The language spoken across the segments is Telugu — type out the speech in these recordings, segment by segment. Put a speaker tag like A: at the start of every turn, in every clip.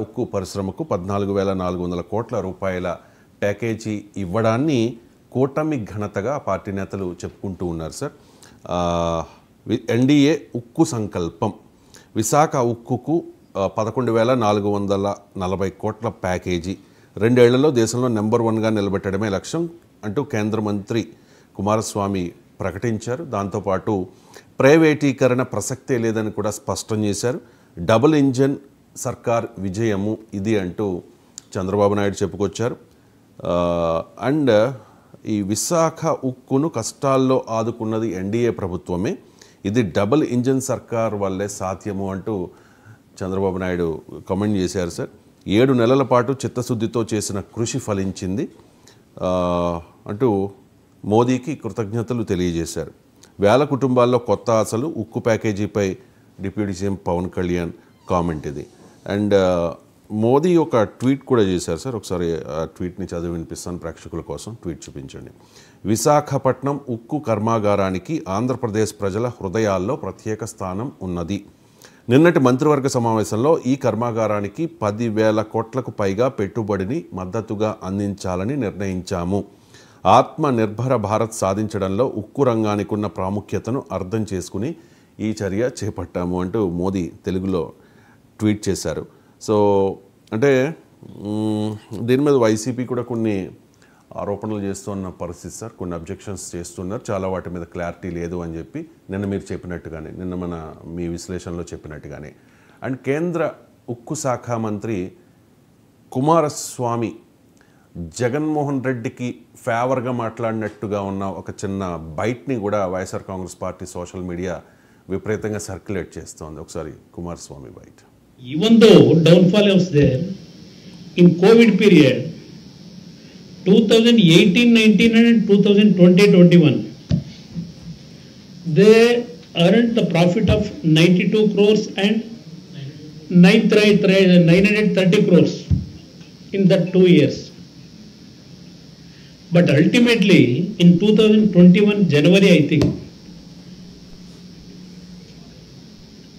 A: ఉక్కు పరిశ్రమకు 14,400 కోట్ల రూపాయల ప్యాకేజీ ఇవ్వడాన్ని కూటమి ఘనతగా పార్టీ నేతలు చెప్పుకుంటూ ఉన్నారు సార్. ఎన్డీఏ ఉక్కు సంకల్పం విశాఖ ఉక్కుకు 11,440 కోట్ల ప్యాకేజీ 2 ఏళ్లలో దేశంలో నెంబర్ 1గా నిలబెట్టడమే లక్ష్యం అంటూ కేంద్ర మంత్రి కుమారస్వామి ప్రకటించారు. దాంతోపాటు ప్రైవేటీకరణ ప్రసక్తే లేదని కూడా స్పష్టం చేశారు. డబుల్ ఇంజన్ సర్కార్ విజయము ఇది అంటూ చంద్రబాబు నాయుడు చెప్పుకొచ్చారు. అండ్ ఈ విశాఖ ఉక్కును కష్టాల్లో ఆదుకున్నది ఎన్డీఏ ప్రభుత్వమే, ఇది డబుల్ ఇంజన్ సర్కార్ వల్లే సాధ్యము అంటూ చంద్రబాబు నాయుడు కామెంట్ చేశారు సార్. 7 నెలల పాటు చిత్తశుద్ధితో చేసిన కృషి ఫలించింది అంటూ మోదీకి కృతజ్ఞతలు తెలియజేశారు. వేల కుటుంబాల్లో కొత్త ఆశలు, ఉక్కు ప్యాకేజీపై deputy CM Pawan Kalyan comment ఇది. అండ్ మోదీ ఒక ట్వీట్ కూడా చేశారు సార్. ఒకసారి ఆ ట్వీట్ని చదివి వినిపిస్తాను ప్రేక్షకుల కోసం. ట్వీట్ చూపించండి. విశాఖపట్నం ఉక్కు కర్మాగారానికి ఆంధ్రప్రదేశ్ ప్రజల హృదయాల్లో ప్రత్యేక స్థానం ఉన్నది. నిన్నటి మంత్రివర్గ సమావేశంలో ఈ కర్మాగారానికి 10,000 కోట్లకు పైగా పెట్టుబడిని మద్దతుగా అందించాలని నిర్ణయించాము. ఆత్మ నిర్భర భారత్ సాధించడంలో ఉక్కు రంగానికి ఉన్న ప్రాముఖ్యతను అర్థం చేసుకుని ఈ చర్య చేపట్టాము అంటూ మోదీ తెలుగులో ట్వీట్ చేశారు. సో అంటే దీని మీద వైసీపీ కూడా కొన్ని ఆరోపణలు చేస్తున్న పరిస్థితి సార్. కొన్ని అబ్జెక్షన్స్ చేస్తున్నారు. చాలా వాటి మీద క్లారిటీ లేదు అని చెప్పి నిన్న మీరు చెప్పినట్టుగానే, నిన్న మీ విశ్లేషణలో చెప్పినట్టుగానే. అండ్ కేంద్ర ఉక్కు శాఖ మంత్రి కుమారస్వామి జగన్మోహన్ రెడ్డికి ఫేవర్గా మాట్లాడినట్టుగా ఉన్న ఒక చిన్న బైట్ని కూడా YSR Congress party social media విపరీతంగా సర్క్యులేట్ చేస్తోంది. ఒకసారి Kumaraswamy byte.
B: Even though downfall was there in COVID period 2018-19 and 2020-21 they earned the profit of 92 crores and 930 crores in that 2 years. But ultimately in 2021 January I think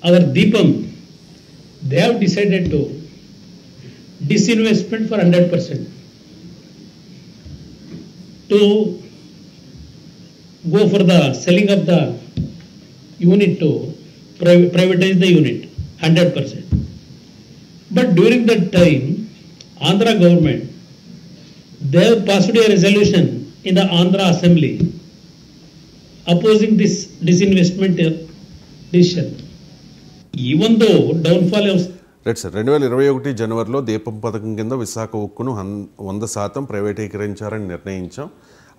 B: our Deepam they have decided to disinvestment for 100% to go for the selling of the unit to privatize the unit 100%. But during that time Andhra government they have passed a resolution in the Andhra assembly opposing this disinvestment decision. Even though downfall was
A: right sir. 2021 జనవరిలో దీపం పథకం కింద విశాఖ ఉక్కును 100% ప్రైవేటీకరించారని నిర్ణయించాం.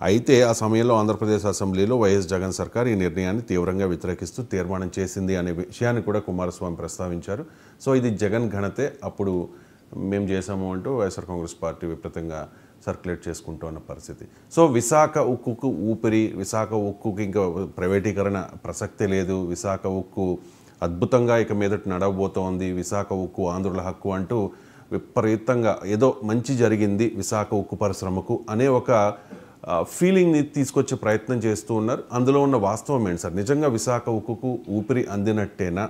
A: అయితే ఆ సమయంలో ఆంధ్రప్రదేశ్ అసెంబ్లీలో వైఎస్ జగన్ సర్కార్ ఈ నిర్ణయాన్ని తీవ్రంగా వ్యతిరేకిస్తూ తీర్మానం చేసింది అనే విషయాన్ని కూడా కుమారస్వామి ప్రస్తావించారు. సో ఇది జగన్ ఘనతే, అప్పుడు మేము చేసాము అంటూ వైఎస్ఆర్ కాంగ్రెస్ పార్టీ విపరీతంగా సర్క్యులేట్ చేసుకుంటూ ఉన్న పరిస్థితి. సో విశాఖ ఉక్కుకు ఊపిరి, విశాఖ ఉక్కుకి ఇంకా ప్రైవేటీకరణ ప్రసక్తే లేదు, విశాఖ ఉక్కు అద్భుతంగా ఇక మీదట నడవబోతోంది, విశాఖ ఉక్కు ఆంధ్రుల హక్కు అంటూ విపరీతంగా ఏదో మంచి జరిగింది విశాఖ ఉక్కు పరిశ్రమకు అనే ఒక ఫీలింగ్ని తీసుకొచ్చే ప్రయత్నం చేస్తూ ఉన్నారు. అందులో ఉన్న వాస్తవం ఏంటి సార్? నిజంగా విశాఖ ఉక్కుకు ఊపిరి అందినట్టేనా?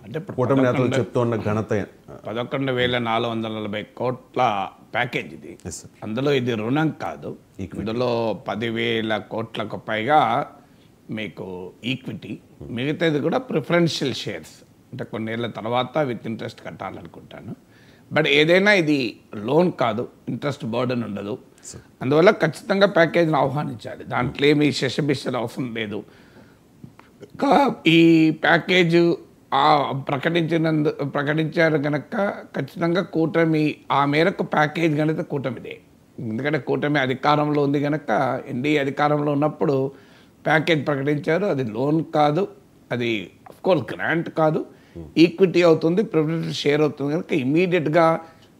A: అంటే కూటమి నేతలు చెప్తున్న ఘనత
C: 11,440 కోట్ల ప్యాకేజ్ ఇది. అందులో ఇది రుణం కాదు, ఇందులో 10,000 కోట్లకు పైగా మీకు ఈక్విటీ, మిగతాది కూడా ప్రిఫరెన్షియల్ షేర్స్, అంటే కొన్నేళ్ల తర్వాత విత్ ఇంట్రెస్ట్ కట్టాలనుకుంటాను. బట్ ఏదైనా ఇది లోన్ కాదు, ఇంట్రెస్ట్ బర్డెన్ ఉండదు. అందువల్ల ఖచ్చితంగా ప్యాకేజ్ని ఆహ్వానించాలి, దాంట్లో ఏమి శశబిషలు అవసరం లేదు. ఈ ప్యాకేజ్ ప్రకటించారు కనుక ఖచ్చితంగా కూటమి ఆ మేరకు ప్యాకేజ్ కనుక కూటమిదే. ఎందుకంటే కూటమి అధికారంలో ఉంది కనుక, ఎన్డీఏ అధికారంలో ఉన్నప్పుడు ప్యాకేజ్ ప్రకటించారు. అది లోన్ కాదు, అది అఫ్కోర్స్ గ్రాంట్ కాదు, ఈక్విటీ అవుతుంది, ప్రిఫరెన్స్ షేర్ అవుతుంది కనుక ఇమీడియట్గా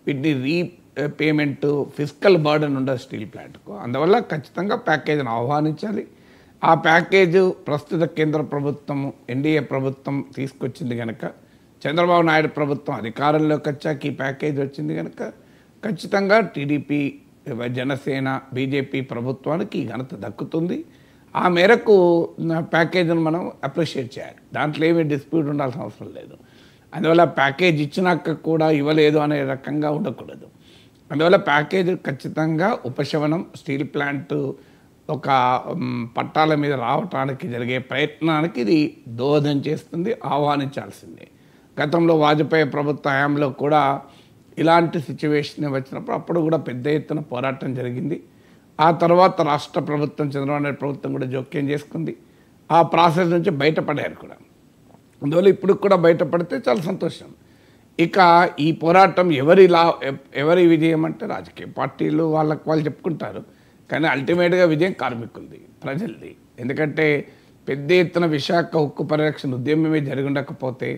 C: వీటిని రీపేమెంట్ ఫిజికల్ బర్డెన్ ఉండదు స్టీల్ ప్లాంట్కు. అందువల్ల ఖచ్చితంగా ప్యాకేజీని ఆహ్వానించాలి. ఆ ప్యాకేజు ప్రస్తుత కేంద్ర ప్రభుత్వం ఎన్డీఏ ప్రభుత్వం తీసుకొచ్చింది కనుక, చంద్రబాబు నాయుడు ప్రభుత్వం అధికారంలోకి వచ్చాక ఈ ప్యాకేజ్ వచ్చింది కనుక ఖచ్చితంగా టీడీపీ, జనసేన, బీజేపీ ప్రభుత్వానికి ఈ ఘనత దక్కుతుంది. ఆ మేరకు ప్యాకేజీని మనం అప్రిషియేట్ చేయాలి, దాంట్లో ఏమీ డిస్ప్యూట్ ఉండాల్సిన అవసరం లేదు. అందువల్ల ప్యాకేజ్ ఇచ్చినాక కూడా ఇవ్వలేదు అనే రకంగా ఉండకూడదు. అందువల్ల ప్యాకేజ్ ఖచ్చితంగా ఉపశమనం, స్టీల్ ప్లాంట్ ఒక పట్టాల మీద రావటానికి జరిగే ప్రయత్నానికి ఇది దోహదం చేస్తుంది, ఆహ్వానించాల్సిందే. గతంలో వాజ్పేయి ప్రభుత్వ హయాంలో కూడా ఇలాంటి సిచ్యువేషన్ వచ్చినప్పుడు అప్పుడు కూడా పెద్ద ఎత్తున పోరాటం జరిగింది. ఆ తర్వాత రాష్ట్ర ప్రభుత్వం, చంద్రబాబు నాయుడు ప్రభుత్వం కూడా జోక్యం చేసుకుంది. ఆ ప్రాసెస్ నుంచి బయటపడారు కూడా. అందువల్ల ఇప్పుడు కూడా బయటపడితే చాలా సంతోషం. ఇక ఈ పోరాటం ఎవరి విజయం అంటే రాజకీయ పార్టీలు వాళ్ళు చెప్పుకుంటారు, కానీ అల్టిమేట్గా విజయం కార్మికులది, ప్రజలది. ఎందుకంటే పెద్ద ఎత్తున విశాఖ ఉక్కు పరిరక్షణ ఉద్యమమే జరిగి ఉండకపోతే,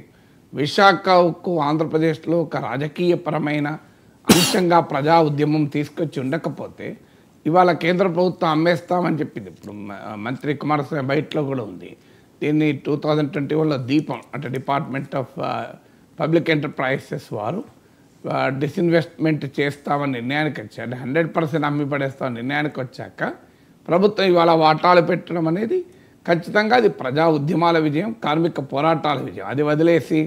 C: విశాఖ ఉక్కు ఆంధ్రప్రదేశ్లో ఒక రాజకీయపరమైన అంశంగా ప్రజా ఉద్యమం తీసుకొచ్చి ఉండకపోతే ఇవాళ కేంద్ర ప్రభుత్వం అమ్మేస్తామని చెప్పింది. ఇప్పుడు మంత్రి కుమారస్వామి బయటలో కూడా ఉంది. దీన్ని 2021లో దీపం అంటే డిపార్ట్మెంట్ ఆఫ్ పబ్లిక్ ఎంటర్ప్రైజెస్ వారు డిస్ఇన్వెస్ట్మెంట్ చేస్తామని నిర్ణయానికి వచ్చారు. 100% అమ్మి పడేస్తామని నిర్ణయానికి వచ్చాక ప్రభుత్వం ఇవాళ వాటాలు పెట్టడం అనేది ఖచ్చితంగా అది ప్రజా ఉద్యమాల విజయం, కార్మిక పోరాటాల విజయం. అది వదిలేసి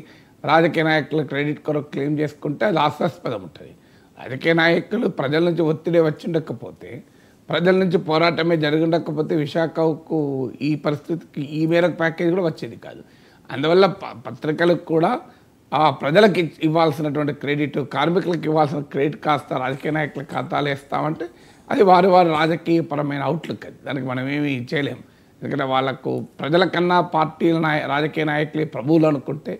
C: రాజకీయ నాయకులు క్రెడిట్ కొరకు క్లెయిమ్ చేసుకుంటే అది హాస్యాస్పదం ఉంటుంది. రాజకీయ నాయకులు ప్రజల నుంచి ఒత్తిడి వచ్చి ఉండకపోతే, ప్రజల నుంచి పోరాటమే జరిగి ఉండకపోతే విశాఖకు ఈ పరిస్థితికి ఈ మేరకు ప్యాకేజ్ కూడా వచ్చేది కాదు. అందువల్ల పత్రికలకు కూడా ఆ ప్రజలకు ఇవ్వాల్సినటువంటి క్రెడిట్, కార్మికులకు ఇవ్వాల్సిన క్రెడిట్ కాస్త రాజకీయ నాయకుల ఖాతాలు వేస్తామంటే అది వారి రాజకీయపరమైన అవుట్లుక్. అది దానికి మనం ఏమీ చేయలేము. ఎందుకంటే వాళ్ళకు ప్రజల కన్నా పార్టీల రాజకీయ నాయకులే ప్రభువులు అనుకుంటే,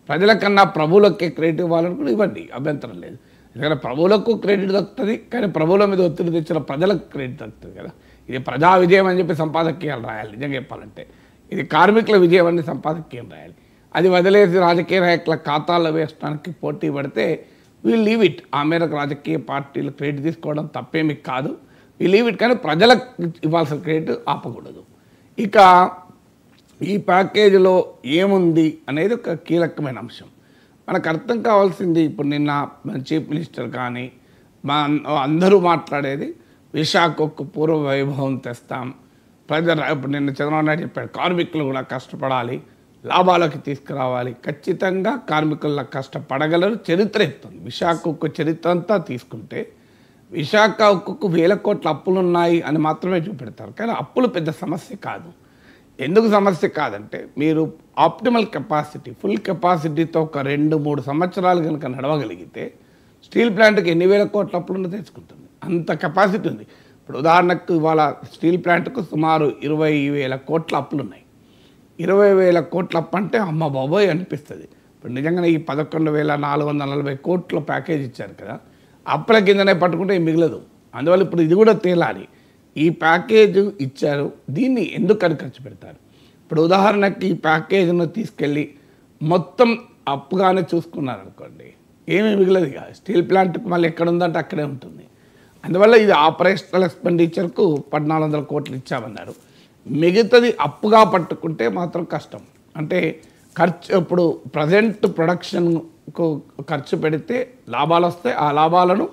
C: ప్రజల కన్నా ప్రభువులకే క్రెడిట్ ఇవ్వాలనుకుంటే ఇవ్వండి, అభ్యంతరం లేదు. ఎందుకంటే ప్రభువులకు క్రెడిట్ దక్కుతుంది, కానీ ప్రభువుల మీద ఒత్తిడి తెచ్చిన ప్రజలకు క్రెడిట్ దక్కుతుంది కదా. ఇది ప్రజా విజయం అని చెప్పి సంపాదకీయాలు రాయాలి. నిజంగా చెప్పాలంటే ఇది కార్మికుల విజయం అని సంపాదకీయం రాయాలి. అది వదిలేసి రాజకీయ నాయకుల ఖాతాల్లో వేయడానికి పోటీ పడితే వీళ్ళు లీవ్ ఇట్. ఆ మేరకు రాజకీయ పార్టీలు క్రెడిట్ తీసుకోవడం తప్పేమి కాదు, వీళ్ళు లీవ్ ఇట్. కానీ ప్రజలకు ఇవ్వాల్సిన క్రెడిట్ ఆపకూడదు. ఇక ఈ ప్యాకేజీలో ఏముంది అనేది ఒక కీలకమైన అంశం. మనకు అర్థం కావాల్సింది, ఇప్పుడు నిన్న చీఫ్ మినిస్టర్ కానీ అందరూ మాట్లాడేది విశాఖకు పూర్వ వైభవం తెస్తాం, ఇప్పుడు నిన్న చంద్రబాబు నాయుడు చెప్పాడు కార్మికులు కూడా కష్టపడాలి, లాభాలకి తీసుకురావాలి. ఖచ్చితంగా కార్మికుల కష్టపడగలరు, చరిత్ర ఎత్తుంది. విశాఖ ఉక్కు చరిత్ర అంతా తీసుకుంటే విశాఖ ఉక్కుకు 1000 కోట్ల అప్పులు ఉన్నాయి అని మాత్రమే చూపెడతారు. కానీ అప్పులు పెద్ద సమస్య కాదు. ఎందుకు సమస్య కాదంటే, మీరు ఆప్టిమల్ కెపాసిటీ, ఫుల్ కెపాసిటీతో ఒక 2-3 సంవత్సరాలు కనుక నడవగలిగితే స్టీల్ ప్లాంట్కి ఎన్ని 1000 కోట్ల అప్పులు తెచ్చుకుంటుంది. అంత కెపాసిటీ ఉంది. ఇప్పుడు ఉదాహరణకు ఇవాళ స్టీల్ ప్లాంట్కు సుమారు 20,000 కోట్ల అప్పులు ఉన్నాయి. 20,000 కోట్ల అప్పు అంటే అమ్మ బాబోయ్ అనిపిస్తుంది. ఇప్పుడు నిజంగానే ఈ 11,440 కోట్ల ప్యాకేజ్ ఇచ్చారు కదా, అప్పుల కిందనే పట్టుకుంటే మిగలదు. అందువల్ల ఇప్పుడు ఇది కూడా తేలాలి. ఈ ప్యాకేజ్ ఇచ్చారు, దీన్ని ఎందుకని ఖర్చు పెడతారు? ఇప్పుడు ఉదాహరణకి ఈ ప్యాకేజ్ను తీసుకెళ్ళి మొత్తం అప్పుగానే చూసుకున్నారనుకోండి, ఏమీ మిగలదు ఇక. స్టీల్ ప్లాంట్కి మళ్ళీ ఎక్కడ ఉందంటే అక్కడే ఉంటుంది. అందువల్ల ఇది ఆపరేషనల్ ఎక్స్పెండిచర్కు 1,400 కోట్లు ఇచ్చామన్నారు. మిగతాది అప్పుగా పట్టుకుంటే మాత్రం కష్టం. అంటే ఖర్చు ఇప్పుడు ప్రజెంట్ ప్రొడక్షన్కు ఖర్చు పెడితే లాభాలు వస్తాయి, ఆ లాభాలను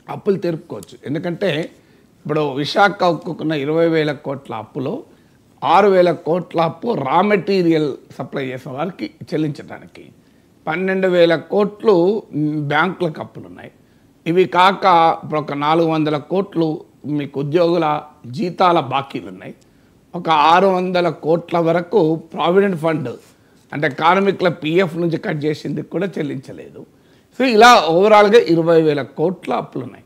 C: అప్పులు తీర్పుకోవచ్చు. ఎందుకంటే ఇప్పుడు విశాఖ ఉక్కున్న 20,000 కోట్ల అప్పులో 6,000 కోట్ల అప్పు రా మెటీరియల్ సప్లై చేసిన వారికి చెల్లించడానికి, 12,000 కోట్లు బ్యాంకులకు అప్పులు ఉన్నాయి. ఇవి కాక ఇప్పుడు ఒక 400 కోట్లు మీకు ఉద్యోగుల జీతాల బాకీలు ఉన్నాయి. ఒక 600 కోట్ల వరకు ప్రావిడెంట్ ఫండ్ అంటే కార్మికుల పిఎఫ్ నుంచి కట్ చేసింది కూడా చెల్లించలేదు. సో ఇలా ఓవరాల్గా 20,000 కోట్ల అప్పులు ఉన్నాయి.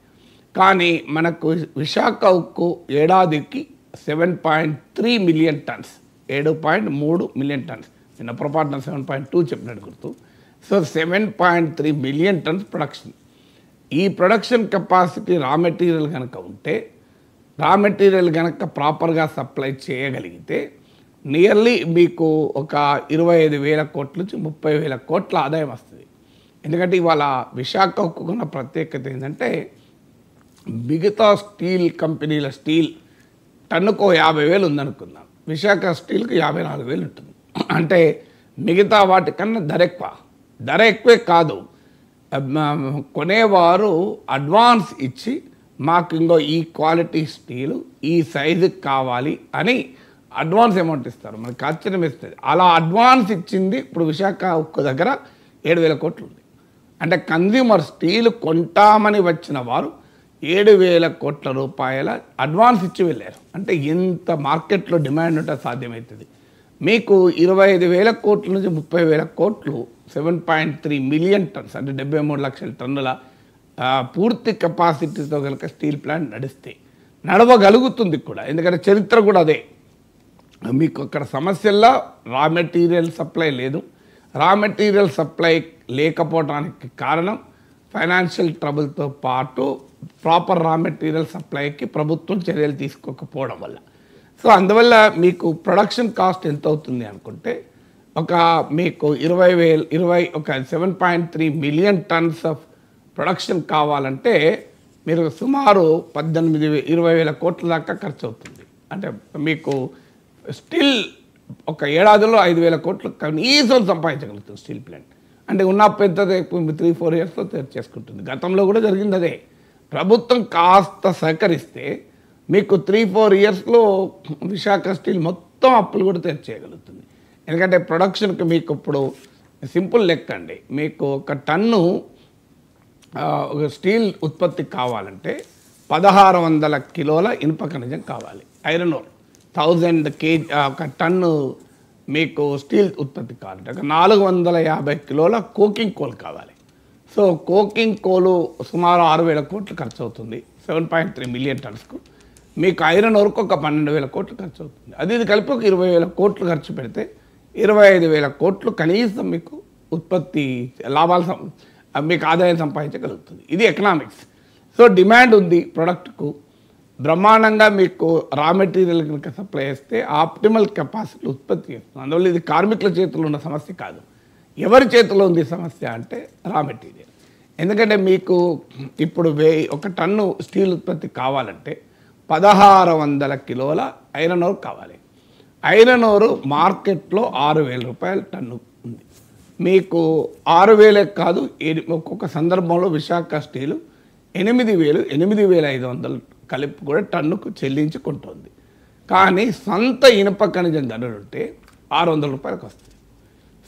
C: కానీ మనకు విశాఖ ఉక్కు ఏడాదికి 7.3 మిలియన్ టన్స్, 7.3 మిలియన్ టన్స్, నిన్న పొరపాటున 7.2 చెప్పినట్టు గుర్తు. So 7.3 million tons production. ఈ ప్రొడక్షన్ కెపాసిటీ రా మెటీరియల్ కనుక ఉంటే, రా మెటీరియల్ కనుక ప్రాపర్గా సప్లై చేయగలిగితే నియర్లీ మీకు ఒక 25,000 కోట్ల నుంచి 30,000 కోట్ల ఆదాయం వస్తుంది. ఎందుకంటే ఇవాళ విశాఖ ఉక్కున్న ప్రత్యేకత ఏంటంటే, మిగతా స్టీల్ కంపెనీల స్టీల్ టన్నుకో 50,000 ఉందనుకుందాం, విశాఖ స్టీల్కి 54,000 ఉంటుంది. అంటే మిగతా వాటికన్నా ధర ఎక్కువే కాదు, కొనేవారు అడ్వాన్స్ ఇచ్చి మాకు ఇంకో ఈ క్వాలిటీ స్టీలు ఈ సైజుకి కావాలి అని అడ్వాన్స్ అమౌంట్ ఇస్తారు. మనకి ఆశ్చర్యం ఇస్తుంది. అలా అడ్వాన్స్ ఇచ్చింది ఇప్పుడు విశాఖ ఉక్కు దగ్గర 7,000 కోట్లు ఉంది. అంటే కన్జ్యూమర్ స్టీల్ కొంటామని వచ్చిన వారు 7,000 కోట్ల రూపాయల అడ్వాన్స్ ఇచ్చి వెళ్ళారు. అంటే ఎంత మార్కెట్లో డిమాండ్ ఉంటే సాధ్యమవుతుంది. మీకు 25,000 కోట్ల నుంచి 30,000 కోట్లు 7.3 మిలియన్ టన్స్ అంటే 73 లక్షల టన్నుల పూర్తి కెపాసిటీతో కనుక స్టీల్ ప్లాంట్ నడిస్తే నడవగలుగుతుంది కూడా. ఎందుకంటే చరిత్ర కూడా అదే. మీకు అక్కడ సమస్యల్లో రా మెటీరియల్ సప్లై లేదు. రా మెటీరియల్ సప్లై లేకపోవడానికి కారణం ఫైనాన్షియల్ ట్రబుల్తో పాటు ప్రాపర్ రా మెటీరియల్ సప్లైకి ప్రభుత్వం చర్యలు తీసుకోకపోవడం వల్ల. సో అందువల్ల మీకు ప్రొడక్షన్ కాస్ట్ ఎంత అవుతుంది అనుకుంటే మీకు 7.3 మిలియన్ టన్స్ ఆఫ్ ప్రొడక్షన్ కావాలంటే మీరు సుమారు 20,000 కోట్ల దాకా ఖర్చు అవుతుంది. అంటే మీకు స్టిల్ ఒక ఏడాదిలో 5,000 కోట్లు కనీసం సంపాదించగలుగుతుంది స్టీల్ ప్లాంట్. అంటే ఉన్న పెద్ద 3-4 ఇయర్స్లో చేసుకుంటుంది. గతంలో కూడా జరిగింది అదే. ప్రభుత్వం కాస్త సహకరిస్తే మీకు 3-4 ఇయర్స్లో విశాఖ స్టీల్ మొత్తం అప్పులు కూడా తీర్చేయగలుగుతుంది. ఎందుకంటే ప్రొడక్షన్కి మీకు ఇప్పుడు సింపుల్ లెక్క అండి. మీకు ఒక టన్ను స్టీల్ ఉత్పత్తి కావాలంటే 1,600 కిలోల ఇనుప ఖనిజం కావాలి. ఐరన్ ఓర్ 1000 kg ఒక టన్ను మీకు స్టీల్ ఉత్పత్తి కావాలంటే 450 కిలోల కోకింగ్ కోల్ కావాలి. సో కోకింగ్ కోలు సుమారు 6,000 కోట్లు ఖర్చు అవుతుంది 7.3 మిలియన్ టన్స్కు. మీకు ఐరన్ ఓర్కు ఒక 12,000 కోట్లు ఖర్చు అవుతుంది. ఇది కలిపి ఒక 20,000 కోట్లు ఖర్చు పెడితే 25,000 కోట్లు కనీసం మీకు ఉత్పత్తి లాభాలు మీకు ఆదాయం సంపాదించగలుగుతుంది. ఇది ఎకనామిక్స్. సో డిమాండ్ ఉంది ప్రొడక్ట్కు, బ్రహ్మాండంగా మీకు రా మెటీరియల్ కనుక సప్లై చేస్తే ఆప్టిమల్ కెపాసిటీ ఉత్పత్తి చేస్తుంది. అందువల్ల ఇది కార్మికుల చేతిలో ఉన్న సమస్య కాదు. ఎవరి చేతిలో ఉంది సమస్య అంటే రా మెటీరియల్. ఎందుకంటే మీకు ఇప్పుడు ఒక టన్ను స్టీల్ ఉత్పత్తి కావాలంటే 1,600 కిలోల ఐరన్ ఓర్ కావాలి. ఐరన్ ఓర్ మార్కెట్లో 6,000 రూపాయల టన్ను ఉంది. మీకు 6,000 కాదు, ఒక్కొక్క సందర్భంలో విశాఖ స్టీలు 8,500 కలిపి కూడా టన్నుకు చెల్లించి కొంటుంది. కానీ సొంత ఇనుప ఖనిజం గనులుంటే 600 రూపాయలకు వస్తుంది.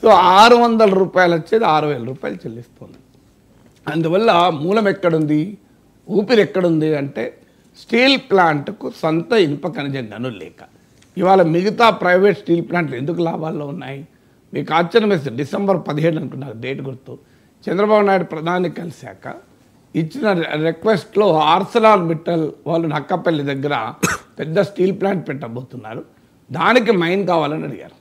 C: సో 600 రూపాయలు వచ్చేది 6,000 రూపాయలు చెల్లిస్తుంది. అందువల్ల మూలం ఎక్కడుంది, ఊపిరి ఎక్కడుంది అంటే స్టీల్ ప్లాంట్కు సొంత ఇనుప ఖనిజం గనులు లేక. ఇవాళ మిగతా ప్రైవేట్ స్టీల్ ప్లాంట్లు ఎందుకు లాభాల్లో ఉన్నాయి? మీకు ఆశ్చర్యం వేస్తుంది. December 17 అనుకున్నారు డేట్ గుర్తు. చంద్రబాబు నాయుడు ప్రధాని కలిశాక ఇచ్చిన రిక్వెస్ట్లో ఆర్సెలార్ మిట్టల్ వాళ్ళు నక్కపల్లి దగ్గర పెద్ద స్టీల్ ప్లాంట్ పెట్టబోతున్నారు, దానికి మైన్ కావాలని అడిగారు.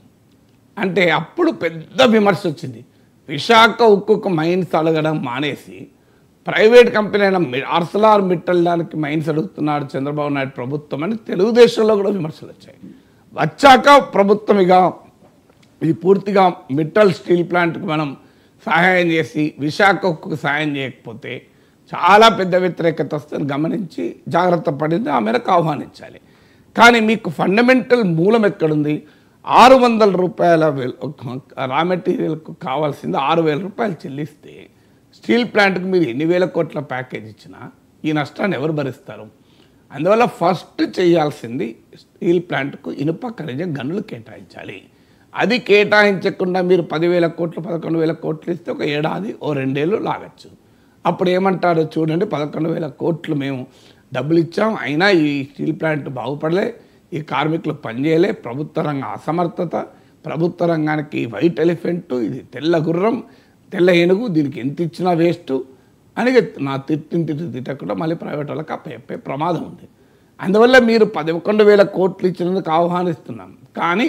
C: అంటే అప్పుడు పెద్ద విమర్శ వచ్చింది. విశాఖ ఉక్కుకు మైన్స్ అడగడం మానేసి ప్రైవేట్ కంపెనీ అయిన ఆర్సెలార్ మిట్టల్ దానికి మైన్స్ అడుగుతున్నాడు చంద్రబాబు నాయుడు ప్రభుత్వం అని తెలుగుదేశంలో కూడా విమర్శలు వచ్చాయి. వచ్చాక ప్రభుత్వం ఇది పూర్తిగా మిట్టల్ స్టీల్ ప్లాంట్కి మనం సహాయం చేసి విశాఖ ఉక్కుకు సహాయం చేయకపోతే చాలా పెద్ద వ్యతిరేకత వస్తుంది గమనించి జాగ్రత్త పడింది. ఆ మేరకు ఆహ్వానించాలి. కానీ మీకు ఫండమెంటల్ మూలం ఎక్కడుంది? 600 రూపాయల రా మెటీరియల్కు కావాల్సింది 6,000 రూపాయలు చెల్లిస్తే స్టీల్ ప్లాంట్కి మీరు ఎన్ని వేల కోట్ల ప్యాకేజ్ ఇచ్చినా ఈ నష్టాన్ని ఎవరు భరిస్తారు? అందువల్ల ఫస్ట్ చేయాల్సింది స్టీల్ ప్లాంట్కు ఇనుప ఖనిజం గనులు కేటాయించాలి. అది కేటాయించకుండా మీరు 10,000 కోట్లు 11,000 కోట్లు ఇస్తే ఒక ఏడాది 2 ఏళ్ళు లాగచ్చు. అప్పుడు ఏమంటారు చూడండి, 11,000 కోట్లు మేము డబ్బులు ఇచ్చాం, అయినా ఈ స్టీల్ ప్లాంట్ బాగుపడలే, ఈ కార్మికులు పనిచేయలే, ప్రభుత్వ రంగ అసమర్థత, ప్రభుత్వ రంగానికి వైట్ ఎలిఫెంట్, ఇది తెల్ల గుర్రం తెల్ల ఏనుగు, దీనికి ఎంత ఇచ్చినా వేస్ట్ అని నా తిట్టకుండా మళ్ళీ ప్రైవేట్ వాళ్ళకి అప్పచెప్పే ప్రమాదం ఉంది. అందువల్ల మీరు 11,000 కోట్లు ఇచ్చినందుకు ఆహ్వానిస్తున్నాం. కానీ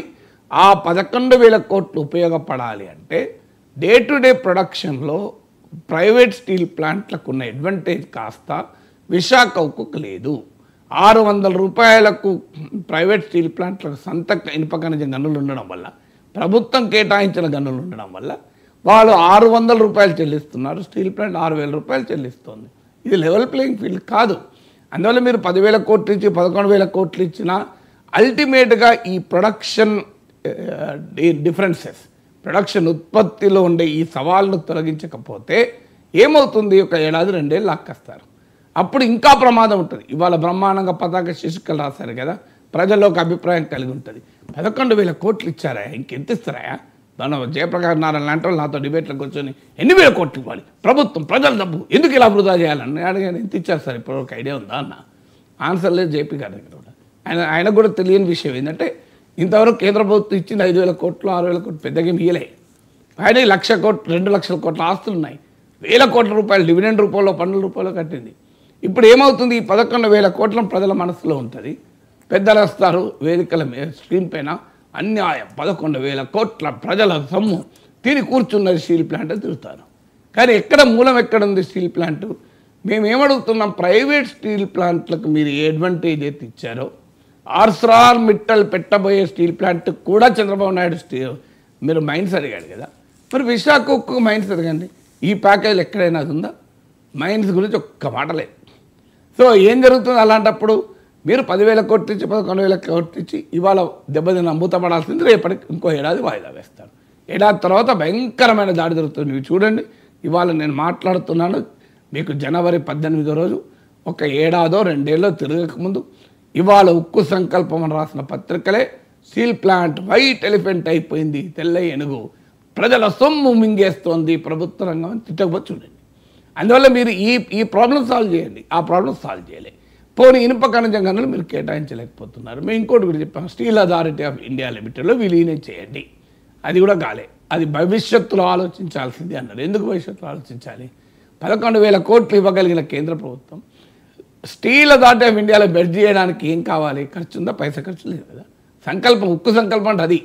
C: ఆ 11,000 కోట్లు ఉపయోగపడాలి అంటే డే టు డే ప్రొడక్షన్లో ప్రైవేట్ స్టీల్ ప్లాంట్లకు ఉన్న అడ్వాంటేజ్ కాస్త విశాఖ ఉక్కుకు లేదు. 600 రూపాయలకు ప్రైవేట్ స్టీల్ ప్లాంట్లకు సొంత ఇనుప ఖనిజం గనులు ఉండడం వల్ల, ప్రభుత్వం కేటాయించిన గనులు ఉండడం వల్ల వాళ్ళు 600 రూపాయలు చెల్లిస్తున్నారు, స్టీల్ ప్లాంట్ 6,000 రూపాయలు చెల్లిస్తుంది. ఇది లెవెల్ ప్లేయింగ్ ఫీల్డ్ కాదు. అందువల్ల మీరు 10,000 కోట్లు ఇచ్చి 11,000 కోట్లు ఇచ్చినా అల్టిమేట్గా ఈ ప్రొడక్షన్ డిఫరెన్సెస్, ప్రొడక్షన్ ఉత్పత్తిలో ఉండే ఈ సవాళ్ళను తొలగించకపోతే ఏమవుతుంది? ఒక ఏడాది 2 ఏళ్ళు లాక్కేస్తారు. అప్పుడు ఇంకా ప్రమాదం ఉంటుంది. ఇవాళ బ్రహ్మాండంగా పతాక శీర్షికలు రాశారు కదా, ప్రజల్లో ఒక అభిప్రాయం కలిగి ఉంటుంది. 11,000 కోట్లు ఇచ్చారా, ఇంకెంత ఇస్తారా, దాని జయప్రకాష్ నారాయణ లాంటి వాళ్ళు నాతో డిబేట్లో కూర్చొని 8,000 కోట్లు ఇవ్వాలి ప్రభుత్వం, ప్రజల డబ్బు ఎందుకు ఇలా వృధా చేయాలని అడిగాను. ఎంత ఇచ్చారు సార్ ఇప్పుడు ఒక ఐడియా ఉందా అన్న? ఆన్సర్ లేదు జేపీ గారి దగ్గర కూడా. ఆయనకు కూడా తెలియని విషయం ఏంటంటే ఇంతవరకు కేంద్ర ప్రభుత్వం ఇచ్చింది 5,000 కోట్లు 6,000 కోట్లు పెద్దగా ఇయ్యలే. ఆయన 1,00,000 కోట్లు 2,00,000 కోట్ల ఆస్తులు ఉన్నాయి, 1,000 కోట్ల రూపాయలు డివిడెండ్ రూపంలో పన్నుల రూపంలో కట్టింది. ఇప్పుడు ఏమవుతుంది, ఈ 11,000 కోట్ల ప్రజల మనసులో ఉంటుంది. పెద్దలు వస్తారు వేదికల మీద స్క్రీన్ పైన అన్యాయం 11,000 కోట్ల ప్రజల సొమ్ము తిని కూర్చున్నది స్టీల్ ప్లాంట్ తిరుగుతారు. కానీ ఎక్కడ మూలం ఎక్కడుంది స్టీల్ ప్లాంట్? మేము ఏమడుగుతున్నాం, ప్రైవేట్ స్టీల్ ప్లాంట్లకు మీరు ఏ అడ్వాంటేజ్ అయితే ఇచ్చారో ఆర్సెల్ఆర్ మిట్టల్ పెట్టబోయే స్టీల్ ప్లాంట్ కూడా చంద్రబాబు నాయుడు మీరు మైన్స్ అడిగాడు కదా, మరి విశాఖ ఒక్కొక్క మైన్స్ అడగండి. ఈ ప్యాకేజ్ ఎక్కడైనా అది ఉందా? మైన్స్ గురించి ఒక్క మాట లేదు. సో ఏం జరుగుతుంది అలాంటప్పుడు? మీరు 10,000 కోట్లు ఇచ్చి 11,000 కోట్లు ఇచ్చి ఇవాళ దెబ్బతిన్న మూతపడాల్సింది రేపటికి ఇంకో ఏడాది వాయిదా వేస్తారు. ఏడాది తర్వాత భయంకరమైన దాడి జరుగుతుంది. మీరు చూడండి, ఇవాళ నేను మాట్లాడుతున్నాను మీకు జనవరి 18వ రోజు, ఒక ఏడాదో 2 ఏళ్ళో తిరగకముందు ఇవాళ ఉక్కు సంకల్పం అని రాసిన పత్రికలే స్టీల్ ప్లాంట్ వైట్ ఎలిఫెంట్ అయిపోయింది, తెల్ల ఏనుగు ప్రజల సొమ్ము మింగేస్తోంది ప్రభుత్వ రంగం అని తిట్టకపోతే చూడండి. అందువల్ల మీరు ఈ ప్రాబ్లం సాల్వ్ చేయండి, ఆ ప్రాబ్లం సాల్వ్ చేయలే. పోనీ ఇనుప ఖనిజ గనులు మీరు కేటాయించలేకపోతున్నారు. మేము ఇంకోటి కూడా చెప్పాము, స్టీల్ అథారిటీ ఆఫ్ ఇండియా లిమిటెడ్లో విలీనం చేయండి. అది కూడా కాలే. అది భవిష్యత్తులో ఆలోచించాల్సింది అన్నారు. ఎందుకు భవిష్యత్తులో ఆలోచించాలి? 11,000 కోట్లు ఇవ్వగలిగిన కేంద్ర ప్రభుత్వం స్టీల్ అథారిటీ ఆఫ్ ఇండియాలో బెడ్ చేయడానికి ఏం కావాలి? ఖర్చు ఉందా? పైసా ఖర్చు లేదు కదా. సంకల్పం, ఉక్కు సంకల్పం అంటే అది.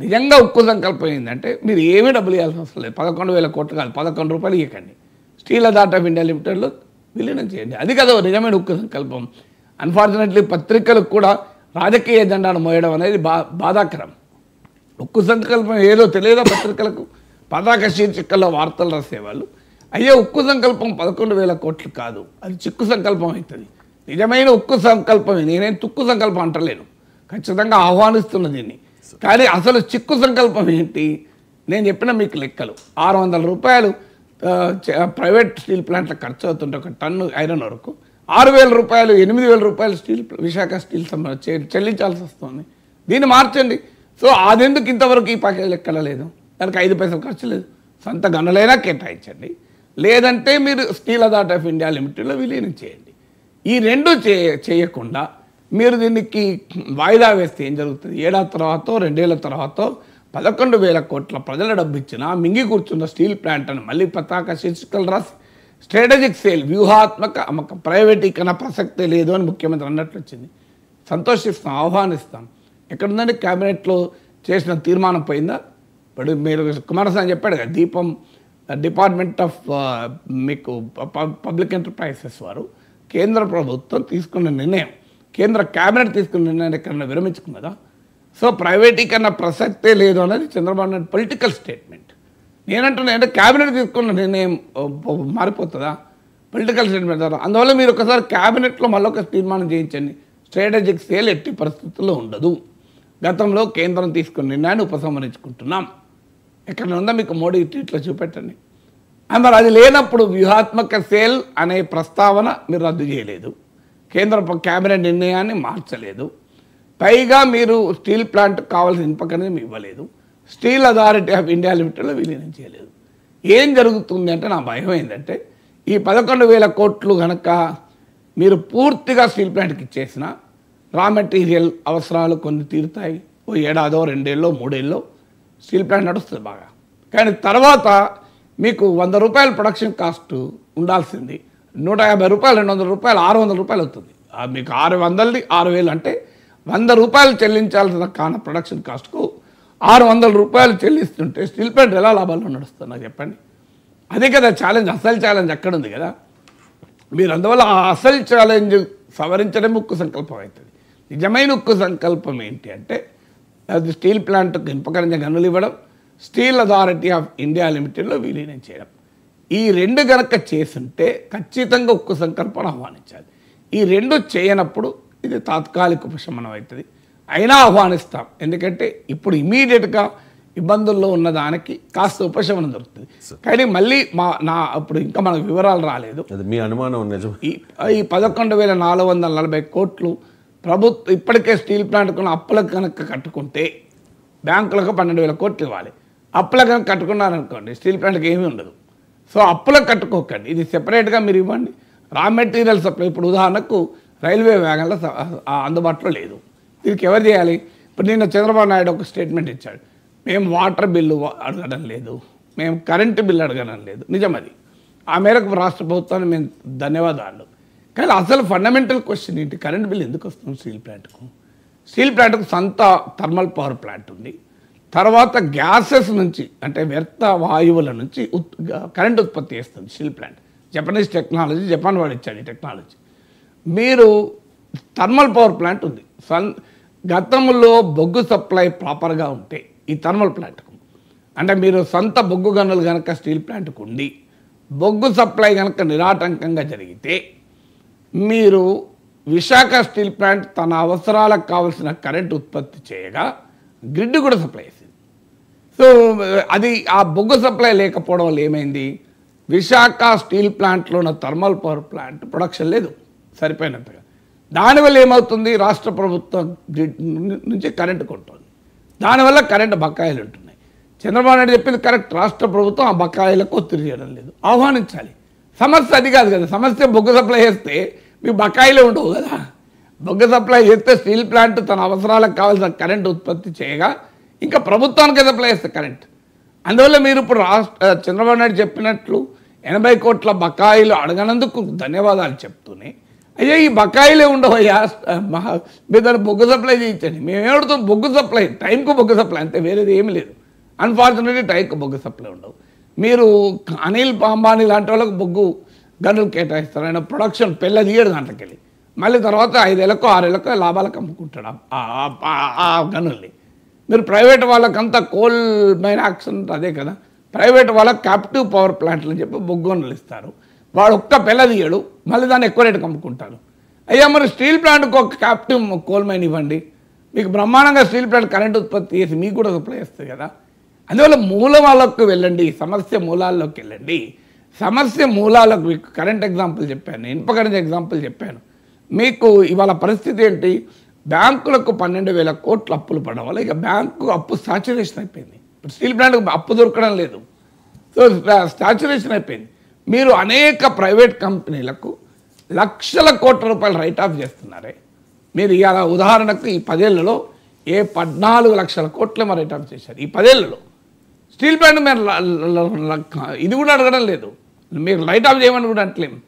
C: నిజంగా ఉక్కు సంకల్పం ఏంటంటే మీరు ఏమీ డబ్బులు ఇవ్వాల్సిన అవసరం లేదు. 11,000 కోట్లు కాదు, 11 రూపాయలు ఇవ్వకండి, స్టీల్ అథారిటీ ఆఫ్ ఇండియా లిమిటెడ్లో విలీనం చేయండి. అది కదా నిజమైన ఉక్కు సంకల్పం. అన్ఫార్చునేట్లీ పత్రికలకు కూడా రాజకీయ ఎజెండాను మోయడం అనేది బాధాకరం. ఉక్కు సంకల్పం ఏదో తెలియదా పత్రికలకు? పతాక శీర్షికల్లో వార్తలు రాసేవాళ్ళు. అయ్యే ఉక్కు సంకల్పం 11,000 కోట్లు కాదు, అది చిక్కు సంకల్పం అవుతుంది. నిజమైన ఉక్కు సంకల్పమే. నేనేం తుక్కు సంకల్పం అంటలేను, ఖచ్చితంగా ఆహ్వానిస్తున్న దీన్ని. కానీ అసలు చిక్కు సంకల్పం ఏంటి? నేను చెప్పిన మీకు లెక్కలు 600 రూపాయలు ప్రైవేట్ స్టీల్ ప్లాంట్ల ఖర్చు అవుతుంటే ఒక టన్ను ఐరన్ వరకు 6,000 రూపాయలు 8,000 రూపాయలు స్టీల్ విశాఖ స్టీల్ చెల్లించాల్సి వస్తుంది. దీన్ని మార్చండి. సో అదెందుకు ఇంతవరకు ఈ ప్యాకేజ్ ఎక్కడలేదు? దానికి 5 పైసలు ఖర్చు లేదు. సొంత గనులైనా కేటాయించండి, లేదంటే మీరు స్టీల్ అథారిటీ ఆఫ్ ఇండియా లిమిటెడ్లో విలీనం చేయండి. ఈ రెండు చేయకుండా మీరు దీనికి వాయిదా వేస్తే ఏం జరుగుతుంది? ఏడాది తర్వాత 2 ఏళ్ల తర్వాత 11,000 కోట్ల ప్రజల డబ్బు ఇచ్చినా మింగి కూర్చున్న స్టీల్ ప్లాంట్ అని మళ్ళీ పతాక శీర్షికలు రాసి స్ట్రాటజిక్ సేల్, వ్యూహాత్మక అమ్మకం, ప్రైవేటీకరణ ప్రసక్తే లేదు అని ముఖ్యమంత్రి అన్నట్లు వచ్చింది. సంతోషిస్తాం, ఆహ్వానిస్తాం. ఎక్కడుందండి క్యాబినెట్లో చేసిన తీర్మానం పోయిందా? ఇప్పుడు మీరు కుమారస్వామి చెప్పాడు కదా, దీపం డిపార్ట్మెంట్ ఆఫ్ మీకు పబ్లిక్ ఎంటర్ప్రైజెస్ వారు కేంద్ర ప్రభుత్వం తీసుకున్న నిర్ణయం, కేంద్ర క్యాబినెట్ తీసుకున్న నిర్ణయం ఎక్కడన్నా విరమించుకున్నదా? సో ప్రైవేటీకరణ ప్రసక్తే లేదు అనేది చంద్రబాబు నాయుడు పొలిటికల్ స్టేట్మెంట్. నేనంటున్నా అంటే క్యాబినెట్ తీసుకున్న నిర్ణయం మారిపోతుందా? పొలిటికల్ స్టేట్మెంట్ ద్వారా. అందువల్ల మీరు ఒకసారి క్యాబినెట్లో మళ్ళొక తీర్మానం చేయించండి, స్ట్రాటజిక్ సేల్ ఎట్టి పరిస్థితుల్లో ఉండదు, గతంలో కేంద్రం తీసుకున్న నిర్ణయాన్ని ఉపసంహరించుకుంటున్నాం. ఎక్కడ ఉందా మీకు మోడీ ట్వీట్లో చూపెట్టండి. మరి అది లేనప్పుడు వ్యూహాత్మక సేల్ అనే ప్రస్తావన మీరు రద్దు చేయలేదు, కేంద్ర క్యాబినెట్ నిర్ణయాన్ని మార్చలేదు, పైగా మీరు స్టీల్ ప్లాంట్ కావాల్సిన ఇన్పకనే ఇవ్వలేదు, స్టీల్ అథారిటీ ఆఫ్ ఇండియా లిమిటెడ్లో విలీనం చేయలేదు. ఏం జరుగుతుంది అంటే నా భయం ఏంటంటే ఈ 11,000 కోట్లు కనుక మీరు పూర్తిగా స్టీల్ ప్లాంట్కి ఇచ్చేసిన రా మెటీరియల్ అవసరాలు కొన్ని తీరుతాయి. ఓ ఏడాదో 2 ఏళ్ళో 3 ఏళ్ళో స్టీల్ ప్లాంట్ నడుస్తుంది బాగా. కానీ తర్వాత మీకు 100 రూపాయల ప్రొడక్షన్ కాస్ట్ ఉండాల్సింది 150 రూపాయలు 200 రూపాయలు 600 రూపాయలు అవుతుంది. మీకు 600ది 6,000 అంటే 100 రూపాయలు చెల్లించాల్సిన ప్రొడక్షన్ కాస్ట్కు 600 రూపాయలు చెల్లిస్తుంటే స్టీల్ ప్లాంట్ ఎలా లాభాల్లో నడుస్తుంది నాకు చెప్పండి. అదే కదా ఛాలెంజ్, అసలు ఛాలెంజ్ అక్కడ ఉంది కదా. మీరు అందువల్ల ఆ అసలు ఛాలెంజ్ సవరించడం ఉక్కు సంకల్పం అవుతుంది. నిజమైన ఉక్కు సంకల్పం ఏంటి అంటే అది స్టీల్ ప్లాంట్కు ఇనుపకరంజ గనులు ఇవ్వడం, స్టీల్ అథారిటీ ఆఫ్ ఇండియా లిమిటెడ్లో విలీనం చేయడం. ఈ రెండు గనక చేస్తుంటే ఖచ్చితంగా ఉక్కు సంకల్పాన్ని ఆహ్వానించాలి. ఈ రెండు చేయనప్పుడు ఇది తాత్కాలిక ఉపశమనం అవుతుంది. అయినా ఆహ్వానిస్తాం, ఎందుకంటే ఇప్పుడు ఇమీడియట్గా ఇబ్బందుల్లో ఉన్న దానికి కాస్త ఉపశమనం దొరుకుతుంది. కానీ మళ్ళీ అప్పుడు ఇంకా మనకు వివరాలు రాలేదు.
A: మీ అనుమానం నిజం.
C: ఈ 11,440 కోట్లు ప్రభుత్వం ఇప్పటికే స్టీల్ ప్లాంట్ కొన్న అప్పులకు కనుక కట్టుకుంటే బ్యాంకులకు 12,000 కోట్లు ఇవ్వాలి. అప్పులకు కట్టుకున్నారనుకోండి స్టీల్ ప్లాంట్కి ఏమీ ఉండదు. సో అప్పులకు కట్టుకోకండి, ఇది సెపరేట్గా మీరు ఇవ్వండి. రా మెటీరియల్ సప్లై ఇప్పుడు ఉదాహరణకు రైల్వే వ్యాగన్లో అందుబాటులో లేదు, దీనికి ఎవరు చేయాలి? ఇప్పుడు నిన్న చంద్రబాబు నాయుడు ఒక స్టేట్మెంట్ ఇచ్చాడు, మేము వాటర్ బిల్లు అడగడం లేదు, మేము కరెంటు బిల్లు అడగడం లేదు. నిజం అది, ఆ మేరకు రాష్ట్ర ప్రభుత్వాన్ని మేము ధన్యవాదాలు. కానీ అసలు ఫండమెంటల్ క్వశ్చన్ ఏంటి, కరెంటు బిల్లు ఎందుకు వస్తుంది స్టీల్ ప్లాంట్కు? స్టీల్ ప్లాంట్కు సొంత థర్మల్ పవర్ ప్లాంట్ ఉంది, తర్వాత గ్యాసెస్ నుంచి అంటే వ్యర్థ వాయువుల నుంచి కరెంట్ ఉత్పత్తి చేస్తుంది steel plant. Japanese technology, Japan వాడు ఇచ్చాడు ఈ టెక్నాలజీ. మీరు థర్మల్ పవర్ ప్లాంట్ ఉంది, గతంలో బొగ్గు సప్లై ప్రాపర్గా ఉంటే ఈ థర్మల్ ప్లాంట్కు అంటే మీరు సొంత బొగ్గు గనులు కనుక స్టీల్ ప్లాంట్కు ఉండి బొగ్గు సప్లై కనుక నిరాటంకంగా జరిగితే మీరు విశాఖ స్టీల్ ప్లాంట్ తన అవసరాలకు కావాల్సిన కరెంట్ ఉత్పత్తి చేయగా గ్రిడ్ కూడా సప్లై చేసింది. సో అది ఆ బొగ్గు సప్లై లేకపోవడం వల్ల ఏమైంది, విశాఖ స్టీల్ ప్లాంట్లో ఉన్న థర్మల్ పవర్ ప్లాంట్ ప్రొడక్షన్ లేదు సరిపోయినంతగా. దానివల్ల ఏమవుతుంది, రాష్ట్ర ప్రభుత్వం గ్రిడ్ నుంచి కరెంటు కొంటుంది, దానివల్ల కరెంటు బకాయిలు ఉంటున్నాయి. చంద్రబాబు నాయుడు చెప్పింది కరెక్ట్, రాష్ట్ర ప్రభుత్వం ఆ బకాయిలకు ఒత్తిడి చేయడం లేదు, ఆహ్వానించాలి. సమస్య అది కాదు కదా, సమస్య బొగ్గు సప్లై చేస్తే మీకు బకాయిలే ఉండవు కదా. బొగ్గు సప్లై చేస్తే స్టీల్ ప్లాంట్ తన అవసరాలకు కావాల్సిన కరెంటు ఉత్పత్తి చేయగా ఇంకా ప్రభుత్వానికి సప్లై చేస్తే కరెంట్. అందువల్ల మీరు ఇప్పుడు చంద్రబాబు నాయుడు చెప్పినట్లు 80 కోట్ల బకాయిలు అడగనందుకు ధన్యవాదాలు చెప్తూనే, అయ్యా ఈ బకాయిలే ఉండవయ్యా, మీరు దాన్ని బొగ్గు సప్లై చేయించండి. మేము ఏమడుతాం, బొగ్గు సప్లై టైంకు బొగ్గు సప్లై అంతే, వేరేది ఏమి లేదు. అన్ఫార్చునేట్లీ టైంకు బొగ్గు సప్లై ఉండవు. మీరు అనిల్ అంబానీ లాంటి వాళ్ళకు బొగ్గు గనులు కేటాయిస్తారు, ఆయన ప్రొడక్షన్ పెళ్ళ తీయడు దాంట్లోకి వెళ్ళి, మళ్ళీ తర్వాత 5 ఏళ్ళకో 6 ఏళ్ళకో లాభాలకు అమ్ముకుంటాడు ఆ గనుల్ని. మీరు ప్రైవేట్ వాళ్ళకంతా కోల్ మైన్ యాక్షన్ అదే కదా, ప్రైవేట్ వాళ్ళకి క్యాప్టివ్ పవర్ ప్లాంట్లు అని చెప్పి బొగ్గు గనులు ఇస్తారు, వాడు ఒక్క పెళ్ళ తీయడు, మళ్ళీ దాన్ని ఎక్కువ రేటుకి అమ్ముకుంటారు. అయ్యా మరి స్టీల్ ప్లాంట్కి ఒక క్యాప్టివ్ కోల్ మైన్ ఇవ్వండి, మీకు బ్రహ్మాండంగా స్టీల్ ప్లాంట్ కరెంట్ ఉత్పత్తి చేసి మీకు కూడా సప్లై చేస్తుంది కదా. అందువల్ల మూలాలకు వెళ్ళండి, సమస్య మూలాల్లోకి వెళ్ళండి. సమస్య మూలాలకు మీకు కరెంట్ ఎగ్జాంపుల్ చెప్పాను, ఇనుప కరెంట్ ఎగ్జాంపుల్ చెప్పాను. మీకు ఇవాళ పరిస్థితి ఏంటి, బ్యాంకులకు 12,000 కోట్లు అప్పులు పడడం వల్ల ఇక బ్యాంకు అప్పు సాచురేషన్ అయిపోయింది. ఇప్పుడు స్టీల్ ప్లాంట్కి అప్పు దొరకడం లేదు, సో సాచురేషన్ అయిపోయింది. మీరు అనేక ప్రైవేట్ కంపెనీలకు లక్షల కోట్ల రూపాయలు రైట్ ఆఫ్ చేస్తున్నారే. మీరు ఇవాళ ఉదాహరణకు ఈ 10 ఏళ్లలో 14 లక్షల కోట్ల రైట్ ఆఫ్ చేశారు ఈ 10 ఏళ్లలో. స్టీల్ ప్లాంట్ మీరు ఇది కూడా అడగడం లేదు, మీరు రైట్ ఆఫ్ చేయమని కూడా అంటలేము.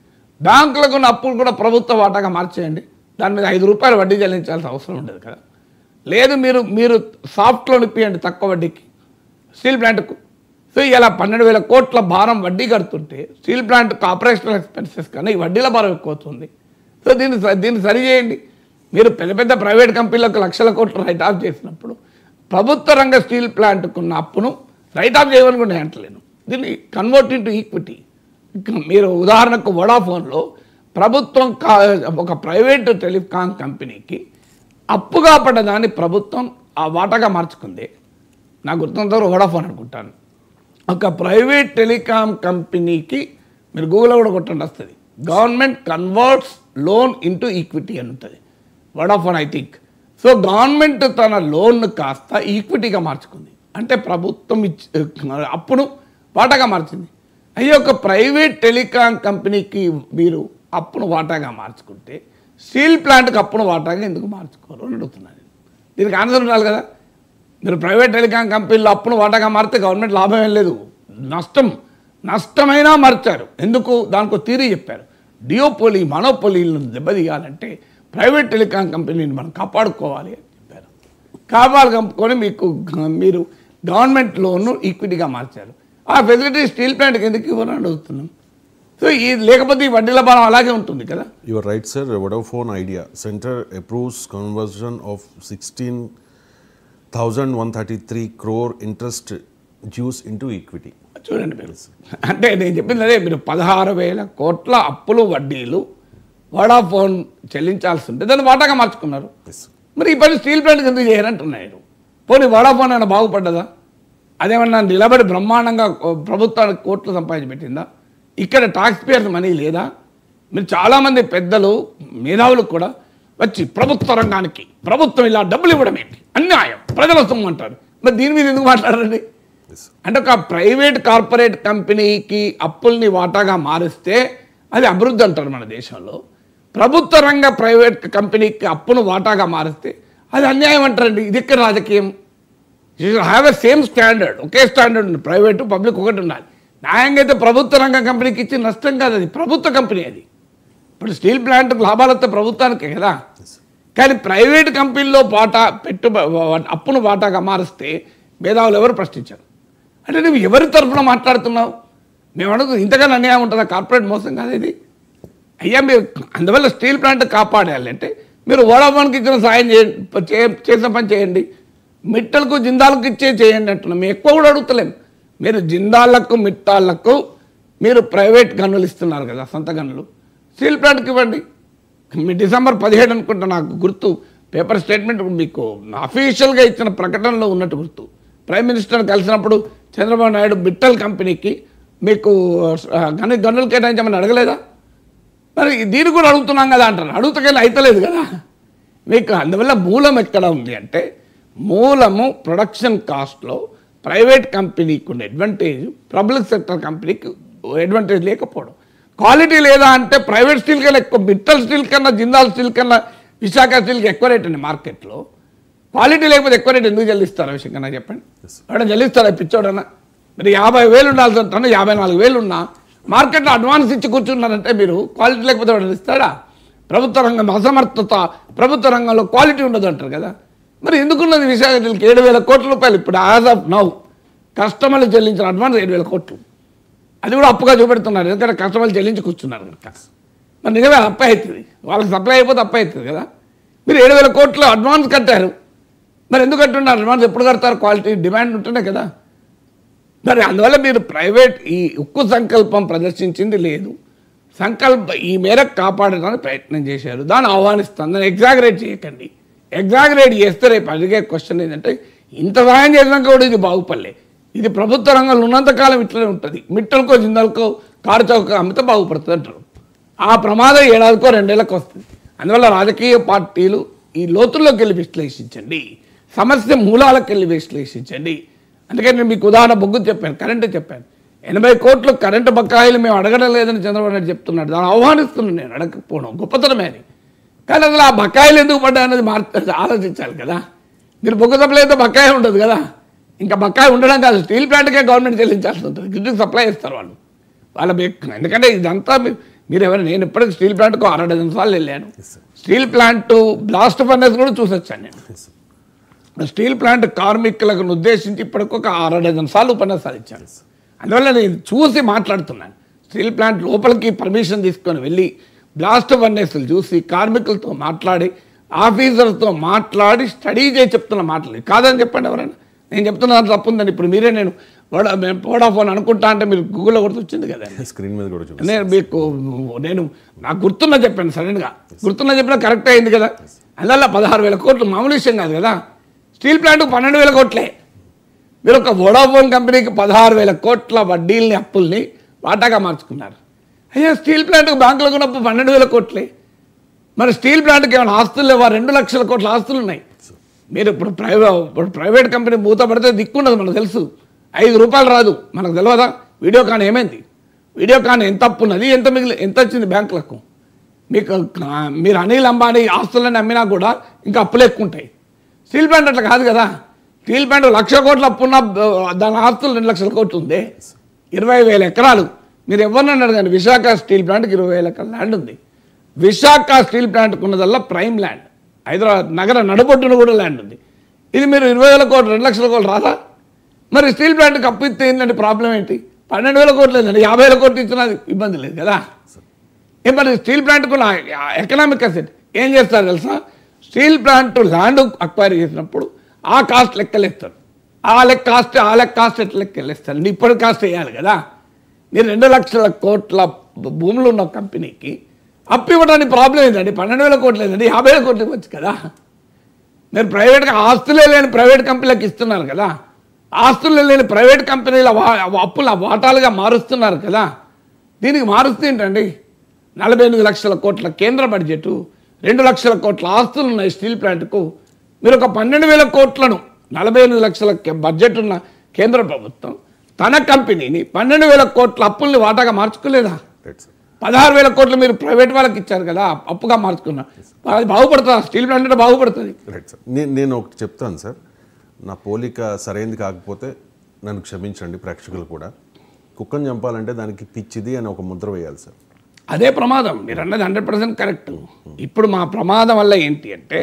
C: బ్యాంకులకు ఉన్న అప్పులు కూడా ప్రభుత్వ వాటాగా మార్చేయండి, దాని మీద 5 రూపాయలు వడ్డీ చెల్లించాల్సిన అవసరం ఉండదు కదా. లేదు మీరు సాఫ్ట్ లోన్ ఇప్పియండి తక్కువ వడ్డీకి స్టీల్ ప్లాంట్కు. సో ఇలా 12,000 కోట్ల భారం వడ్డీ కడుతుంటే స్టీల్ ప్లాంట్కు ఆపరేషనల్ ఎక్స్పెన్సెస్ కన్నా ఈ వడ్డీల భారం ఎక్కువ అవుతుంది. సో దీన్ని సరి చేయండి. మీరు పెద్ద పెద్ద ప్రైవేట్ కంపెనీలకు లక్షల కోట్లు రైట్ ఆఫ్ చేసినప్పుడు ప్రభుత్వ రంగ స్టీల్ ప్లాంట్కున్న అప్పును రైట్ ఆఫ్ చేయమని కూడా నేను అంటలేను, దీన్ని కన్వర్ట్ ఇంటూ ఈక్విటీ. మీరు ఉదాహరణకు వోడాఫోన్లో ప్రభుత్వం ఒక ప్రైవేట్ టెలికాం కంపెనీకి అప్పుగా పడ్డదాన్ని ప్రభుత్వం ఆ వాటాగా మార్చుకుంది. నాకు గుర్తున్నంత వోడాఫోన్ అనుకుంటాను. ఒక ప్రైవేట్ టెలికాం కంపెనీకి మీరు గూగుల్లో కూడా కొట్టండి వస్తుంది, government converts loan into equity అని ఉంటుంది Vodafone I think. So government తన లోన్ కాస్త ఈక్విటీగా మార్చుకుంది, అంటే ప్రభుత్వం అప్పును వాటాగా మార్చింది. అయ్యే ఒక ప్రైవేట్ టెలికాం కంపెనీకి మీరు అప్పును వాటాగా మార్చుకుంటే స్టీల్ ప్లాంట్కి అప్పును వాటాగా ఎందుకు మార్చుకోరు అని అడుగుతున్నాను. దీనికి ఆన్సర్ ఉండాలి కదా. మీరు ప్రైవేట్ టెలికాం కంపెనీలో అప్పును వాటాగా మారితే గవర్నమెంట్ లాభం ఏం లేదు, నష్టమైనా మార్చారు. ఎందుకు, దానికి తీరి చెప్పారు. డియోపోలీ మనోపోలీలను దెబ్బతీయాలంటే ప్రైవేట్ టెలికాం కంపెనీని మనం కాపాడుకోవాలి అని చెప్పారు. కాపాడుకొని మీరు గవర్నమెంట్ లోన్ను ఈక్విటీగా మార్చారు. ఆ ఫెసిలిటీ స్టీల్ ప్లాంట్కి ఎందుకు ఇవ్వని అడుగుతున్నాం. సో ఇది లేకపోతే ఈ వడ్డీల భారం అలాగే ఉంటుంది కదా.
A: Your right sir. Vodafone Idea centre approves conversion of 16,133 crore interest dues into equity.
C: చూడండి మీరు, అంటే నేను చెప్పింది అదే, మీరు 16,000 కోట్ల అప్పులు వడ్డీలు వోడాఫోన్ చెల్లించాల్సి ఉంటే దాన్ని వాటాగా మార్చుకున్నారు. మరి ఈ పని స్టీల్ ప్లాంట్కి ఎందుకు చేయరంటున్నారు. పోనీ వోడాఫోన్ అయినా బాగుపడ్డదా, అదేమన్నా నిలబడి బ్రహ్మాండంగా ప్రభుత్వానికి కోట్లు సంపాదించి పెట్టిందా, ఇక్కడ టాక్స్ పేయర్స్ మనీ లేదా. మీరు చాలామంది పెద్దలు మేధావులు కూడా వచ్చి ప్రభుత్వ రంగానికి ప్రభుత్వం ఇలా డబ్బులు ఇవ్వడం ఏంటి, అన్యాయం, ప్రజల సొమ్ము అంటారు. మరి దీని మీద ఎందుకు మాట్లాడారండి. అంటే ఒక ప్రైవేట్ కార్పొరేట్ కంపెనీకి అప్పుల్ని వాటాగా మారిస్తే అది అభివృద్ధి అంటారు మన దేశంలో. ప్రభుత్వ రంగ ప్రైవేట్ కంపెనీకి అప్పును వాటాగా మారిస్తే అది అన్యాయం అంటారండి. ఇది ఎక్కడ రాజకీయం? You have a same standard, okay standard ఉంది. ప్రైవేటు పబ్లిక్ ఒకటి ఉండాలి. న్యాయంగా అయితే ప్రభుత్వ రంగ కంపెనీకి ఇచ్చి నష్టం కాదు, అది ప్రభుత్వ కంపెనీ. అది ఇప్పుడు స్టీల్ ప్లాంట్ లాభాలతో ప్రభుత్వానికే కదా. కానీ ప్రైవేట్ కంపెనీలో అప్పును వాటాగా మారిస్తే మేధావులు ఎవరు ప్రశ్నించారు? అంటే నువ్వు ఎవరి తరఫున మాట్లాడుతున్నావు? మేము అడుగుతుంది ఇంతకన్నా అన్యాయం ఉంటుందా? కార్పొరేట్ మోసం కాదు ఇది. అయ్యా మీరు అందువల్ల స్టీల్ ప్లాంట్ కాపాడాలి అంటే మీరు వోడాఫోన్కి ఇచ్చిన సాయం చేసిన పని చేయండి, మిట్టలకు జిందాలకు చేయండి అంటున్నాం. మేము ఎక్కువ కూడా అడుగుతలేము. మీరు జిందాలకు మిట్టాలకు మీరు ప్రైవేట్ గనులు ఇస్తున్నారు కదా, సొంత గనులు, స్టీల్ ప్లాంట్కి ఇవ్వండి. మీ డిసెంబర్ 17 అనుకుంటా నాకు గుర్తు, పేపర్ స్టేట్మెంట్ మీకు అఫీషియల్గా ఇచ్చిన ప్రకటనలో ఉన్నట్టు గుర్తు. ప్రైమ్ మినిస్టర్ కలిసినప్పుడు చంద్రబాబు నాయుడు మిట్టల్ కంపెనీకి మీకు గనులు కేటాయించమని అడగలేదా? మరి దీన్ని కూడా అడుగుతున్నాం కదా అంటారు. అడుగుతకెళ్ళి అయితలేదు కదా మీకు. అందువల్ల మూలం ఎక్కడ ఉంది అంటే మూలము ప్రొడక్షన్ కాస్ట్లో ప్రైవేట్ కంపెనీకి ఉన్న అడ్వాంటేజ్ పబ్లిక్ సెక్టర్ కంపెనీకి అడ్వాంటేజ్ లేకపోవడం. క్వాలిటీ లేదా అంటే ప్రైవేట్ స్టీల్ కన్నా ఎక్కువ, మిట్టల్ స్టీల్ కన్నా జిందాల్ స్టీల్ కన్నా విశాఖ స్టీల్కి ఎక్కువ రేట్ అండి మార్కెట్లో. క్వాలిటీ లేకపోతే ఎక్కువ రేట్ ఎందుకు చెల్లిస్తారు? విషయం కన్నా చెప్పండి. ఎవడ చెల్లిస్తారా పిచ్చోడన్నా? మరి 50,000 ఉండాల్సి ఉంటాను, 54,000 ఉన్నా మార్కెట్లో అడ్వాన్స్ ఇచ్చి కూర్చున్నారంటే మీరు క్వాలిటీ లేకపోతే వాడు ఇస్తాడా? ప్రభుత్వ రంగం అసమర్థత, ప్రభుత్వ రంగంలో క్వాలిటీ ఉండదు అంటారు కదా. మరి ఎందుకున్నది విశాఖ స్టీల్కి 7,000 కోట్ల రూపాయలు ఇప్పుడు యాజ్ ఆఫ్ నౌ కస్టమర్లు చెల్లించిన అడ్వాన్స్ 7,000 కోట్లు. అది కూడా అప్పుగా చూపెడుతున్నారు, ఎందుకంటే కస్టమర్లు చెల్లించి కూర్చున్నారు కనుక. మరి నిజమే అప్ప అవుతుంది, వాళ్ళకి సప్లై అయిపోతే అప్ప అవుతుంది కదా. మీరు 7,000 కోట్లు అడ్వాన్స్ కట్టారు, మరి ఎందుకు కట్టున్నారు? అడ్వాన్స్ ఎప్పుడు కడతారు? క్వాలిటీ డిమాండ్ ఉంటుండే కదా. మరి అందువల్ల మీరు ప్రైవేట్ ఈ ఉక్కు సంకల్పం ప్రదర్శించింది లేదు. ఈ మేరకు కాపాడడానికి ప్రయత్నం చేశారు, దాన్ని ఆహ్వానిస్తాను. దాన్ని ఎగ్జాగరేట్ చేయకండి. ఎగ్జాగరేట్ చేస్తే రేపు అడిగే క్వశ్చన్ ఏంటంటే ఇంత సహాయం చేసినాక కూడా ఇది బాగుపడలే. ఇది ప్రభుత్వ రంగంలో ఉన్నంతకాలం ఇట్లనే ఉంటుంది. మిట్టలకో జిందాలకో కారు చౌక అమ్మితే బాగుపడుతుంది అంటారు. ఆ ప్రమాదం 1 ఏడాదికో 2 ఏళ్ళకో వస్తుంది. అందువల్ల రాజకీయ పార్టీలు ఈ లోతుల్లోకి వెళ్ళి విశ్లేషించండి, సమస్య మూలాలకు వెళ్ళి విశ్లేషించండి. అందుకని నేను మీకు ఉదాహరణ బొగ్గు చెప్పాను, కరెంటు చెప్పాను. 80 కోట్లు కరెంటు బకాయిలు మేము అడగడం లేదని చంద్రబాబు నాయుడు చెప్తున్నాడు. దాన్ని ఆహ్వానిస్తున్నాను నేను, అడగకపోవడం గొప్పతనమే అని. కానీ అసలు ఆ బకాయిలు ఎందుకు పడ్డాయి అనేది ఆలోచించాలి కదా. మీరు బొగ్గు సప్లై అయితే బకాయి ఉండదు కదా. ఇంకా బకాయి ఉండడం కాదు, స్టీల్ ప్లాంట్కే గవర్నమెంట్ చెల్లించాల్సి ఉంటుంది. గిడ్డుకు సప్లై చేస్తారు వాళ్ళు, వాళ్ళ ఎందుకంటే ఇదంతా మీరు ఎవరు. నేను ఇప్పటికి స్టీల్ ప్లాంట్కు 6 డజన్ సార్లు వెళ్ళాను. స్టీల్ ప్లాంట్ బ్లాస్ట్ ఫర్నెస్ కూడా చూసొచ్చాను నేను. స్టీల్ ప్లాంట్ కార్మికులకు ఉద్దేశించి ఇప్పటికి ఒక 6 డజన్ సార్లు ఉపన్యాసాలు ఇచ్చాను. అందువల్ల నేను చూసి మాట్లాడుతున్నాను. స్టీల్ ప్లాంట్ లోపలికి పర్మిషన్ తీసుకొని వెళ్ళి బ్లాస్ట్ ఫర్నెస్లు చూసి కార్మికులతో మాట్లాడి ఆఫీసర్తో మాట్లాడి స్టడీ చేసి చెప్తున్న మాటలు కాదని చెప్పండి ఎవరైనా. నేను చెప్తున్న దాంట్లో తప్పు ఉందని ఇప్పుడు మీరే నేను వోడాఫోన్ అనుకుంటా అంటే మీరు గూగుల్లో కూడా వచ్చింది కదా
A: స్క్రీన్ మీద కూడా.
C: నేను నాకు గుర్తున్నా చెప్పాను, సడన్గా గుర్తున్నా చెప్పినా కరెక్ట్ అయింది కదా. అందువల్ల 16,000 కోట్లు మామూలు విషయం కాదు కదా. స్టీల్ ప్లాంట్కు 12,000 కోట్లే. మీరు ఒక వోడాఫోన్ కంపెనీకి 16,000 కోట్ల వడ్డీల్ని అప్పుల్ని వాటాగా మార్చుకున్నారు. అయ్యా స్టీల్ ప్లాంట్కు బ్యాంకులకు ఉన్నప్పుడు 12,000 కోట్లే. మరి స్టీల్ ప్లాంట్కి ఏమైనా ఆస్తులు లేవా? 2 లక్షల కోట్ల ఆస్తులు ఉన్నాయి. మీరు ఇప్పుడు ప్రైవేట్ కంపెనీ మూతపడితే దిక్కుండదు మనకు తెలుసు. 5 రూపాయలు రాదు మనకు తెలియదా? వీడియోకాన్ ఏమైంది? వీడియోకాన్ ఎంత అప్పు ఉన్నది, ఎంత వచ్చింది బ్యాంకులకు? మీరు అనిల్ అంబానీ ఆస్తులని అమ్మినా కూడా ఇంకా అప్పులు ఎక్కువ ఉంటాయి. స్టీల్ ప్లాంట్ అట్లా కాదు కదా. స్టీల్ ప్లాంట్ 1,00,000 కోట్ల అప్పు ఉన్న దాని ఆస్తులు 2 లక్షల కోట్లు ఉంది. 20,000 ఎకరాలు. మీరు ఎవరినన్నా అడగండి, విశాఖ స్టీల్ ప్లాంట్కి 20,000 ఎకరాల ల్యాండ్ ఉంది. విశాఖ స్టీల్ ప్లాంట్కి ఉన్నదల్లా ప్రైమ్ ల్యాండ్. హైదరాబాద్ నగర నడుబొడ్డున కూడా ల్యాండ్ ఉంది. ఇది మీరు 20,000 కోట్లు 2 లక్షల కోట్లు రాదా? మరి స్టీల్ ప్లాంట్కి అప్పు ఇస్తే ఏంటంటే ప్రాబ్లం ఏంటి? 12,000 కోట్లు లేదండి, 50,000 కోట్లు ఇచ్చినా ఇబ్బంది లేదు కదా. మరి స్టీల్ ప్లాంట్కు ఎకనామిక్ అసెట్ ఏం చేస్తారు తెలుసా? స్టీల్ ప్లాంట్ ల్యాండ్ అక్వైర్ చేసినప్పుడు ఆ కాస్ట్ లెక్కలేస్తారు. ఆ లెక్క కాస్ట్ ఎట్లా లెక్కలేస్తారు? ఇప్పుడు కాస్ట్ వేయాలి కదా. మీరు 2 లక్షల కోట్ల భూములు ఉన్న కంపెనీకి అప్పు ఇవ్వడానికి ప్రాబ్లం ఏంటండి? 12,000 కోట్లు లేదండి, 50,000 కోట్లు ఇవ్వచ్చు కదా. మీరు ప్రైవేట్గా ఆస్తులే లేని ప్రైవేట్ కంపెనీలకు ఇస్తున్నారు కదా. ఆస్తులు లేని ప్రైవేట్ కంపెనీల అప్పుల వాటాలుగా మారుస్తున్నారు కదా. దీనికి మారుస్తే ఏంటండి? 48 లక్షల కోట్ల కేంద్ర బడ్జెట్, 2 లక్షల కోట్ల ఆస్తులు ఉన్నాయి స్టీల్ ప్లాంట్కు. మీరు ఒక 12,000 కోట్లను 48 లక్షల బడ్జెట్ ఉన్న కేంద్ర ప్రభుత్వం తన కంపెనీని 12,000 కోట్ల అప్పుల్ని వాటాగా మార్చుకోలేదా?
A: Right sir.
C: 16,000 కోట్లు మీరు ప్రైవేట్ వాళ్ళకి ఇచ్చారు కదా, అప్పుగా మార్చుకున్నా. అది బాగుపడుతుందా? స్టీల్ ప్లాంట్ అంటే బాగుపడుతుంది.
A: Right sir. నేను ఒకటి చెప్తాను సార్, నా పోలిక సరైనది కాకపోతే నన్ను క్షమించండి ప్రేక్షకులు కూడా. కుక్కను చంపాలంటే దానికి పిచ్చిది అని ఒక ముద్ర వేయాలి సార్.
C: అదే ప్రమాదం. మీరు అన్నది 100% కరెక్ట్. ఇప్పుడు మా ప్రమాదం వల్ల ఏంటి అంటే,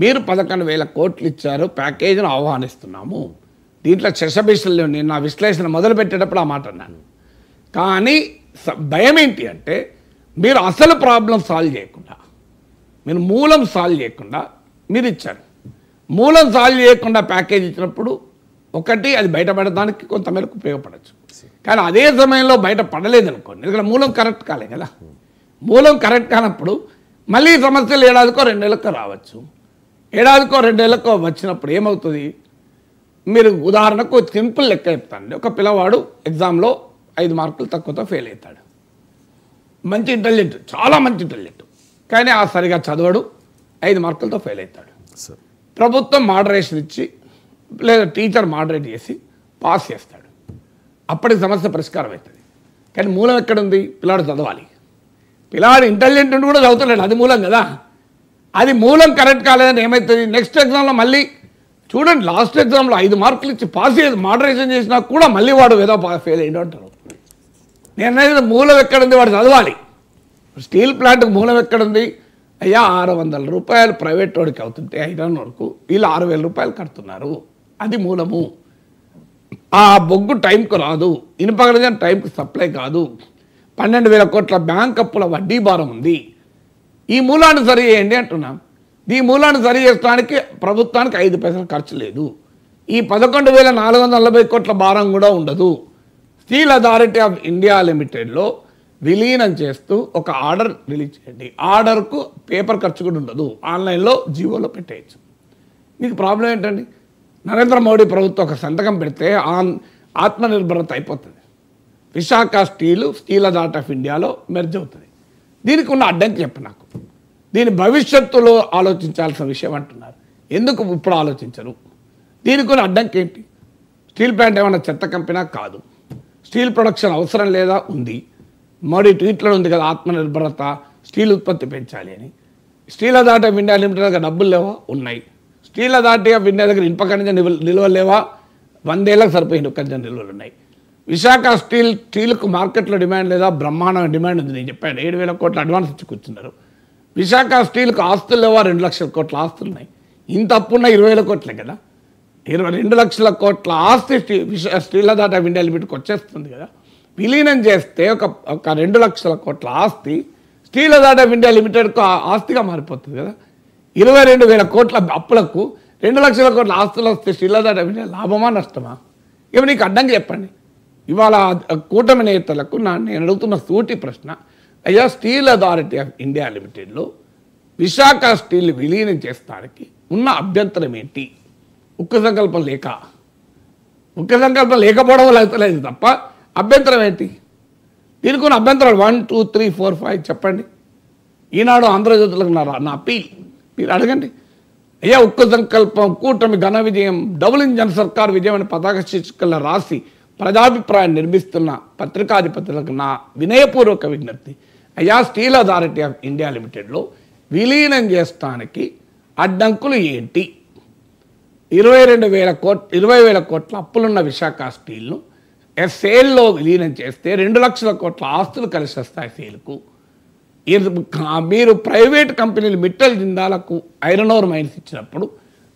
C: మీరు 11,000 కోట్లు ఇచ్చారు, ప్యాకేజీని ఆహ్వానిస్తున్నాము, దీంట్లో చర్చబిషలు నేను నా విశ్లేషణ మొదలు పెట్టేటప్పుడు ఆ మాట అన్నాను. కానీ భయం ఏంటి అంటే, మీరు అసలు ప్రాబ్లం సాల్వ్ చేయకుండా, మీరు మూలం సాల్వ్ చేయకుండా మీరు ఇచ్చారు. మూలం సాల్వ్ చేయకుండా ప్యాకేజ్ ఇచ్చినప్పుడు ఒకటి అది బయటపడడానికి కొంత మేరకు ఉపయోగపడచ్చు. కానీ అదే సమయంలో బయట పడలేదు అనుకోండి, ఎందుకంటే మూలం కరెక్ట్ కాలే కదా. మూలం కరెక్ట్ కానప్పుడు మళ్ళీ సమస్యలు ఏడాదికో 2 నెలలకో రావచ్చు. ఏడాదికో 2 నెలలకో వచ్చినప్పుడు ఏమవుతుంది? మీరు ఉదాహరణకు సింపుల్ లెక్క చెప్తానండి. ఒక పిల్లవాడు ఎగ్జామ్లో 5 మార్కులు తక్కువతో ఫెయిల్ అవుతాడు. మంచి ఇంటెలిజెంట్, చాలా మంచి ఇంటెలిజెంట్, కానీ ఆ సరిగా చదవడు, 5 మార్కులతో ఫెయిల్ అవుతాడు. ప్రభుత్వం మోడరేషన్ ఇచ్చి లేదా టీచర్ మోడరేట్ చేసి పాస్ చేస్తాడు. అప్పటికి సమస్య పరిష్కారం అవుతుంది. కానీ మూలం ఎక్కడుంది? పిల్లాడు చదవాలి. పిల్లాడు ఇంటెలిజెంట్ ఉండి కూడా చదువుతున్నాడు, అది మూలం కదా. అది మూలం కరెక్ట్ కాలేదని ఏమవుతుంది? నెక్స్ట్ ఎగ్జామ్లో మళ్ళీ చూడండి, లాస్ట్ ఎగ్జామ్లో 5 మార్కులు ఇచ్చి పాస్ చేసి మోడరేషన్ చేసినా కూడా మళ్ళీ వాడు ఏదో ఫెయిల్ అయిన అంటారు. నేను అనేది మూలం ఎక్కడుంది? వాడు చదవాలి. స్టీల్ ప్లాంట్కి మూలం ఎక్కడుంది? అయ్యా 600 రూపాయలు ప్రైవేట్ వాడికి అవుతుంటే ఐరన్ వరకు వీళ్ళు 6,000 రూపాయలు కడుతున్నారు, అది మూలము. ఆ బొగ్గు టైంకు రాదు, ఇనుపగడ టైంకి సప్లై కాదు, 12,000 కోట్ల బ్యాంక్ అప్పుల వడ్డీ భారం ఉంది. ఈ మూలాన్ని సరి చేయండి అంటున్నాం. ఈ మూలాన్ని సరి చేయడానికి ప్రభుత్వానికి 5 పైసలు ఖర్చు లేదు. ఈ 11,440 కోట్ల భారం కూడా ఉండదు. స్టీల్ అథారిటీ ఆఫ్ ఇండియా లిమిటెడ్లో విలీనం చేస్తూ ఒక ఆర్డర్ రిలీజ్ చేయండి. ఆర్డర్కు పేపర్ ఖర్చు కూడా ఉండదు, ఆన్లైన్లో జియోలో పెట్టేయచ్చు. మీకు ప్రాబ్లం ఏంటండి? నరేంద్ర మోడీ ప్రభుత్వం ఒక సంతకం పెడితే ఆత్మనిర్భరత అయిపోతుంది. విశాఖ స్టీల్ అథారిటీ ఆఫ్ ఇండియాలో మెర్జ్ అవుతుంది. దీనికి ఉన్న అడ్డంకి చెప్పు నాకు. దీని భవిష్యత్తులో ఆలోచించాల్సిన విషయం అంటున్నారు, ఎందుకు ఇప్పుడు ఆలోచించరు? దీనికి ఉన్న అడ్డంకి ఏంటి? స్టీల్ ప్లాంట్ ఏమన్నా చెత్త కంపెనీ కాదు. స్టీల్ ప్రొడక్షన్ అవసరం లేదా? ఉంది. మోడీ ట్వీట్లో ఉంది కదా, ఆత్మనిర్భరత, స్టీల్ ఉత్పత్తి పెంచాలి అని. Steel authority of India limited దగ్గర డబ్బులు లేవా? ఉన్నాయి. స్టీల్ అథారిటీ ఆఫ్ ఇండియా దగ్గర ఇనుప ఖనిజ నిల్వలు లేవా? 100 ఏళ్ళకు సరిపోయి ఇనుప ఖనిజ నిల్వలు ఉన్నాయి. విశాఖ స్టీల్కు మార్కెట్లో డిమాండ్ లేదా? బ్రహ్మాండమైన డిమాండ్ ఉంది. నేను చెప్పాను, 7,000 కోట్ల అడ్వాన్స్ ఇచ్చి కూర్చున్నారు. విశాఖ స్టీల్కు ఆస్తులు లేవా? 2 లక్షల కోట్ల ఆస్తులు ఉన్నాయి. ఇంత అప్పున్న 20,000 కోట్లే కదా. 22 లక్షల కోట్ల ఆస్తి స్టీల్ అథారిటీ ఆఫ్ ఇండియా లిమిటెడ్కి వచ్చేస్తుంది కదా. విలీనం చేస్తే ఒక 2 లక్షల కోట్ల ఆస్తి స్టీల్ అథారిటీ ఆఫ్ ఇండియా లిమిటెడ్కు ఆస్తిగా మారిపోతుంది కదా. 22,000 కోట్ల అప్పులకు 2 లక్షల కోట్ల ఆస్తులు వస్తే స్టీల్ అథారిటీ ఆఫ్ ఇండియా లాభమా నష్టమా? ఇవి నీకు అడ్డంగా చెప్పండి. ఇవాళ కూటమి నేతలకు నేను అడుగుతున్న సూటి ప్రశ్న, అయ్యా స్టీల్ అథారిటీ ఆఫ్ ఇండియా లిమిటెడ్లో విశాఖ స్టీల్ విలీనం చేస్తానికి ఉన్న అభ్యంతరం ఏంటి? ఉక్కు సంకల్పం లేకపోవడం వల్ల అవుతలేదు తప్ప అభ్యంతరం ఏంటి? దీనికి ఉన్న అభ్యంతరాలు 1, 2, 3, 4, 5 చెప్పండి. ఈనాడు ఆంధ్రజ్యోతులకు నా అప్పీల్, మీరు అడగండి. అయ్యా ఉక్కు సంకల్పం, కూటమి ఘన విజయం, డబుల్ ఇంజన్ సర్కార్ విజయం అని పతాక శీర్షికల్లో రాసి ప్రజాభిప్రాయం నిర్మిస్తున్న పత్రికాధిపతులకు నా వినయపూర్వక విజ్ఞప్తి, అయ్యా స్టీల్ అథారిటీ ఆఫ్ ఇండియా లిమిటెడ్లో విలీనం చేస్తానికి అడ్డంకులు ఏంటి? 20,000 కోట్ల అప్పులున్న విశాఖ స్టీల్ను సేల్లో విలీనం చేస్తే 2 లక్షల కోట్ల ఆస్తులు కలిసి వస్తాయి సేల్కు. మీరు ప్రైవేట్ కంపెనీలు మిట్టల్ జిందాలకు ఐరన్ ఓర్ మైన్స్ ఇచ్చినప్పుడు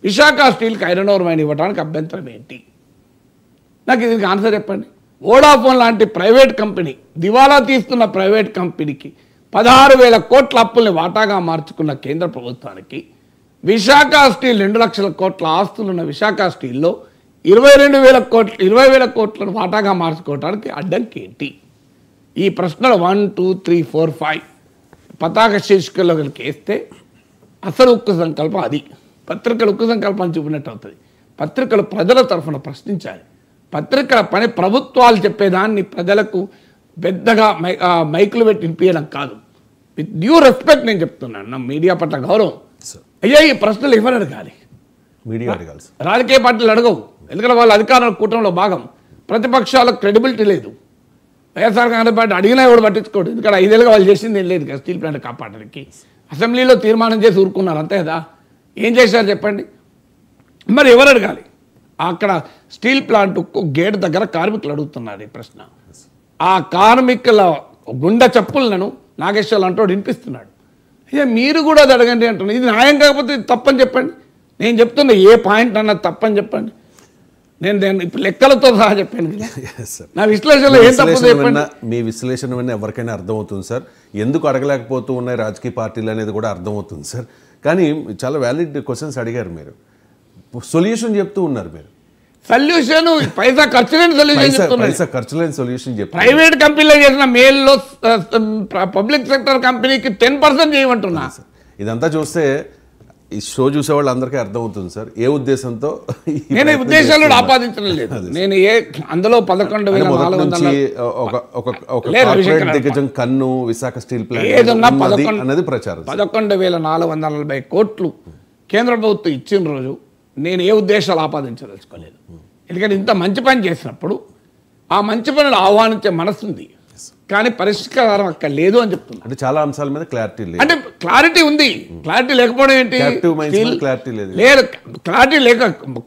C: విశాఖ స్టీల్కి ఐరన్ ఓర్ మైన్ ఇవ్వడానికి అభ్యంతరం ఏంటి? నాకు దీనికి ఆన్సర్ చెప్పండి. వోడాఫోన్ లాంటి ప్రైవేట్ కంపెనీ, దివాలా తీస్తున్న ప్రైవేట్ కంపెనీకి 16,000 కోట్ల అప్పుల్ని వాటాగా మార్చుకున్న కేంద్ర ప్రభుత్వానికి విశాఖ స్టీల్ 2 లక్షల కోట్ల ఆస్తులున్న విశాఖ స్టీల్లో 20,000 కోట్లను వాటాగా మార్చుకోవడానికి అడ్డంకి ఏంటి? ఈ ప్రశ్నలు 1, 2, 3, 4, 5 పతాక శీర్షికల్లో కలిసి వేస్తే అసలు ఉక్కు సంకల్పం అది. పత్రికలు ఉక్కు సంకల్పాన్ని చూపినట్టు అవుతుంది. పత్రికలు ప్రజల తరఫున ప్రశ్నించాలి. పత్రికల పని ప్రభుత్వాలు చెప్పేదాన్ని ప్రజలకు పెద్దగా మైకులు పెట్టి వినిపించడం కాదు. విత్ డ్యూ రెస్పెక్ట్ నేను చెప్తున్నాను, నా మీడియా పట్ల గౌరవం. అయ్యా ఈ ప్రశ్నలు ఎవరు అడగాలి?
A: మీడియా అడగాల్సి.
C: రాజకీయ పార్టీలు అడగవు, ఎందుకంటే వాళ్ళ అధికార కూటమిలో భాగం. ప్రతిపక్షాలకు క్రెడిబిలిటీ లేదు. వైఎస్ఆర్ కాంగ్రెస్ పార్టీ అడిగినా ఎవడు పట్టించుకోడు, ఎందుకంటే 5 ఏళ్ళుగా వాళ్ళు చేసింది ఏం లేదు కదా స్టీల్ ప్లాంట్ కాపాడడానికి. అసెంబ్లీలో తీర్మానం చేసి ఊరుకున్నారు అంతే కదా. ఏం చేశారు చెప్పండి? మరి ఎవరు అడగాలి? అక్కడ స్టీల్ ప్లాంట్ గేట్ దగ్గర కార్మికులు అడుగుతున్నారు ఈ ప్రశ్న. ఆ కార్మికుల గుండె చప్పులను నాగేశ్వరరావు అంటోడు వినిపిస్తున్నాడు. అయ్యా మీరు కూడా అది అడగండి అంటున్నారు. ఇది న్యాయం కాకపోతే ఇది తప్పని చెప్పండి. నేను చెప్తున్నా ఏ పాయింట్ అన్నది తప్పని చెప్పండి. నేను ఇప్పుడు లెక్కలతో సహా చెప్పాను కదా. నా విశ్లేషణలో ఏం తప్పు చెప్పండి.
A: మీ విశ్లేషణ విన్న ఎవరికైనా అర్థమవుతుంది సార్. ఎందుకు అడగలేకపోతూ ఉన్నాయి రాజకీయ పార్టీలు అనేది కూడా అర్థమవుతుంది సార్. కానీ చాలా వ్యాలిడ్ క్వశ్చన్స్ అడిగారు మీరు, సొల్యూషన్ చెప్తూ ఉన్నారు మీరు.
C: సొల్యూషన్ పైసా ఖర్చు లేని సొల్యూషన్ చెప్తున్నారు.
A: పైసా ఖర్చు లేని సొల్యూషన్ చెప్తారు.
C: ప్రైవేట్ కంపెనీలో చేసిన మేల్లో పబ్లిక్ సెక్టర్ కంపెనీకి 10% చేయమంటున్నా.
A: ఇదంతా చూస్తే ఈ షో చూసే వాళ్ళు అందరికీ అర్థమవుతుంది సార్ ఏ ఉద్దేశంతో.
C: నేను ఉద్దేశాలు ఆపాదించడం లేదు. నేను అందులో 11,400
A: దిగ్గజం కన్ను విశాఖ స్టీల్ ప్లాంట్ అనేది ప్రచారం.
C: 11,440 కోట్లు కేంద్ర ప్రభుత్వం ఇచ్చిన రోజు నేను ఏ ఉద్దేశాలు ఆపాదించదలుచుకోలేదు. ఎందుకంటే ఇంత మంచి పని చేసినప్పుడు ఆ మంచి పనులు ఆహ్వానించే మనసు ఉంది, కానీ పరిష్కారం అక్కడ లేదు అని చెప్తున్నా.
A: అంటే చాలా అంశాల మీద క్లారిటీ లేదు.
C: అంటే క్లారిటీ ఉంది, క్లారిటీ లేకపోవడం ఏంటి?
A: క్లారిటీ లేదు.
C: క్లారిటీ లేక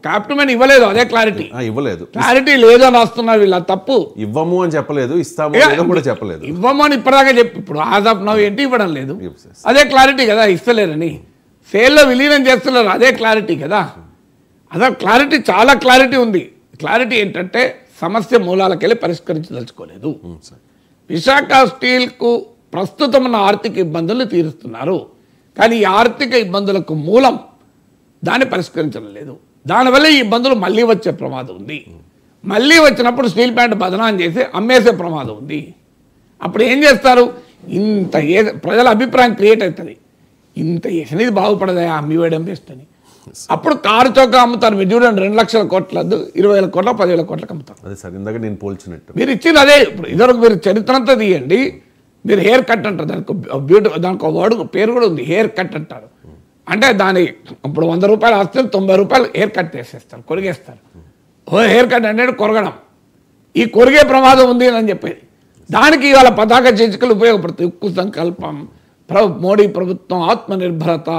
C: క్యాప్టివ్ మైన్ ఇవ్వలేదు, అదే క్లారిటీ.
A: ఇవ్వలేదు,
C: క్లారిటీ లేదు అని వస్తున్నారు వీళ్ళ తప్పు.
A: ఇవ్వము అని చెప్పలేదు, ఇస్తాము కూడా చెప్పలేదు.
C: ఇవ్వము అని ఇప్పటిదాకా చెప్పి ఇప్పుడు ఆజ్ ఆఫ్ నౌ ఏంటి ఇవ్వడం లేదు, అదే క్లారిటీ కదా. ఇస్తలేరని సేల్లో విలీనం చేస్తున్నారు, అదే క్లారిటీ కదా. అదే క్లారిటీ, చాలా క్లారిటీ ఉంది. క్లారిటీ ఏంటంటే సమస్య మూలాలకు వెళ్ళి పరిష్కరించదలుచుకోలేదు. విశాఖ స్టీల్కు ప్రస్తుతం ఉన్న ఆర్థిక ఇబ్బందులు తీరుస్తున్నారు, కానీ ఈ ఆర్థిక ఇబ్బందులకు మూలం దాన్ని పరిష్కరించడం లేదు. దానివల్ల ఈ ఇబ్బందులు మళ్ళీ వచ్చే ప్రమాదం ఉంది. మళ్ళీ వచ్చినప్పుడు స్టీల్ ప్లాంట్ బదనాం చేసి అమ్మేసే ప్రమాదం ఉంది. అప్పుడు ఏం చేస్తారు? ఇంత ప్రజల అభిప్రాయం క్రియేట్ అవుతుంది, ఇంత చేసిన ఇది బాగుపడదా అమ్మి వేయడం బెస్ట్ అని. అప్పుడు కారు చౌక అమ్ముతారు. మీరు చూడండి 2 లక్షల కోట్ల 20,000 కోట్ల 10,000 కోట్లకు అమ్ముతారు.
A: అదే సార్ ఇందాక నేను పోల్చినట్టు
C: మీరు ఇచ్చింది అదే. ఇప్పుడు ఇదివరకు మీరు చరిత్ర అంతా తీయండి, మీరు హెయిర్ కట్ అంటారు, దానికి దానికి వర్డ్ పేరు కూడా ఉంది, హెయిర్ కట్ అంటారు. అంటే దాని ఇప్పుడు 100 రూపాయలు వస్తే 90 రూపాయలు హెయిర్ కట్ చేసేస్తారు, కొరిగేస్తారు. హెయిర్ కట్ అంటే కొరగడం, ఈ కొరిగే ప్రమాదం ఉంది అని చెప్పేది. దానికి ఇవాళ పతాక చిచ్చుకలు ఉపయోగపడతాయి. ఉక్కు సంకల్పం, మోడీ ప్రభుత్వం, ఆత్మనిర్భరత,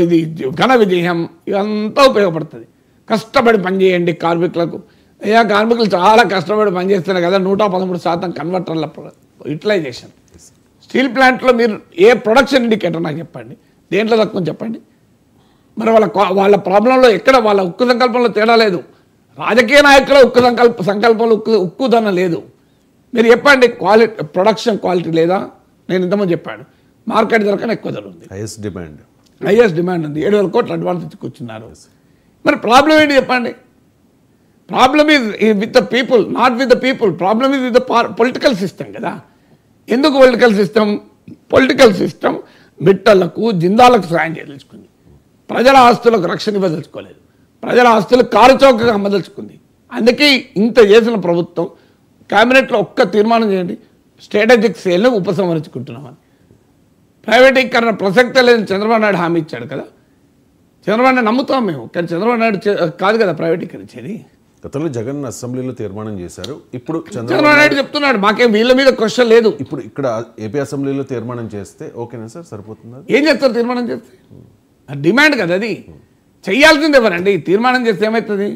C: ఇది ఘన విజయం, ఇవంతా ఉపయోగపడుతుంది. కష్టపడి పనిచేయండి కార్మికులకు. అయ్యా కార్మికులు చాలా కష్టపడి పనిచేస్తున్నారు కదా. 113% కన్వర్టర్ల యూటిలైజేషన్. స్టీల్ ప్లాంట్లో మీరు ఏ ప్రొడక్షన్ ఇండికేటర్ నాకు చెప్పండి, దేంట్లో తక్కువ చెప్పండి. మరి వాళ్ళ ప్రాబ్లంలో ఎక్కడ వాళ్ళ ఉక్కు సంకల్పంలో తేడా లేదు. రాజకీయ నాయకుల సంకల్పంలో ఉక్కుదనం లేదు. మీరు చెప్పండి క్వాలిటీ, ప్రొడక్షన్ క్వాలిటీ లేదా? నేను ఇంతమంది చెప్పాను, మార్కెట్ ధర కన్నా ఎక్కువ ధర ఉంది, హైయెస్ట్ డిమాండ్ ఉంది, 7,000 కోట్లు అడ్వాన్స్ ఇచ్చి కూర్చున్నారు. మరి ప్రాబ్లం ఏంటి చెప్పండి? Problem is with the people, not with the people. Problem is with the political system కదా. ఎందుకు పొలిటికల్ సిస్టమ్ బిట్టలకు జిందాలకు సాయం చేయదలుచుకుంది, ప్రజల ఆస్తులకు రక్షణ ఇవ్వదలుచుకోలేదు, ప్రజల ఆస్తులు కారు చౌకగా అమ్మదలుచుకుంది. అందుకే ఇంత చేసిన ప్రభుత్వం క్యాబినెట్లో ఒక్క తీర్మానం చేయండి, స్ట్రాటజిక్ సేల్ని ఉపసంహరించుకుంటున్నామని. ప్రైవేటీకరణ ప్రసక్తే లేదని చంద్రబాబు నాయుడు హామీ ఇచ్చాడు కదా. చంద్రబాబు నాయుడు నమ్ముతాం మేము, కానీ చంద్రబాబు నాయుడు కాదు కదా ప్రైవేటీకరించేది.
A: గతంలో జగన్ అసెంబ్లీలో తీర్మానం చేశారు, ఇప్పుడు
C: చంద్రబాబు నాయుడు చెప్తున్నాడు మాకేం వీళ్ళ మీద క్వశ్చన్ లేదు.
A: ఇప్పుడు ఇక్కడ ఏపీ అసెంబ్లీలో తీర్మానం చేస్తే ఓకేనా సార్, సరిపోతుందా?
C: ఏం చేస్తారు తీర్మానం చేస్తే? డిమాండ్ కదా అది, చెయ్యాల్సింది ఎవరండి? తీర్మానం చేస్తే ఏమవుతుంది?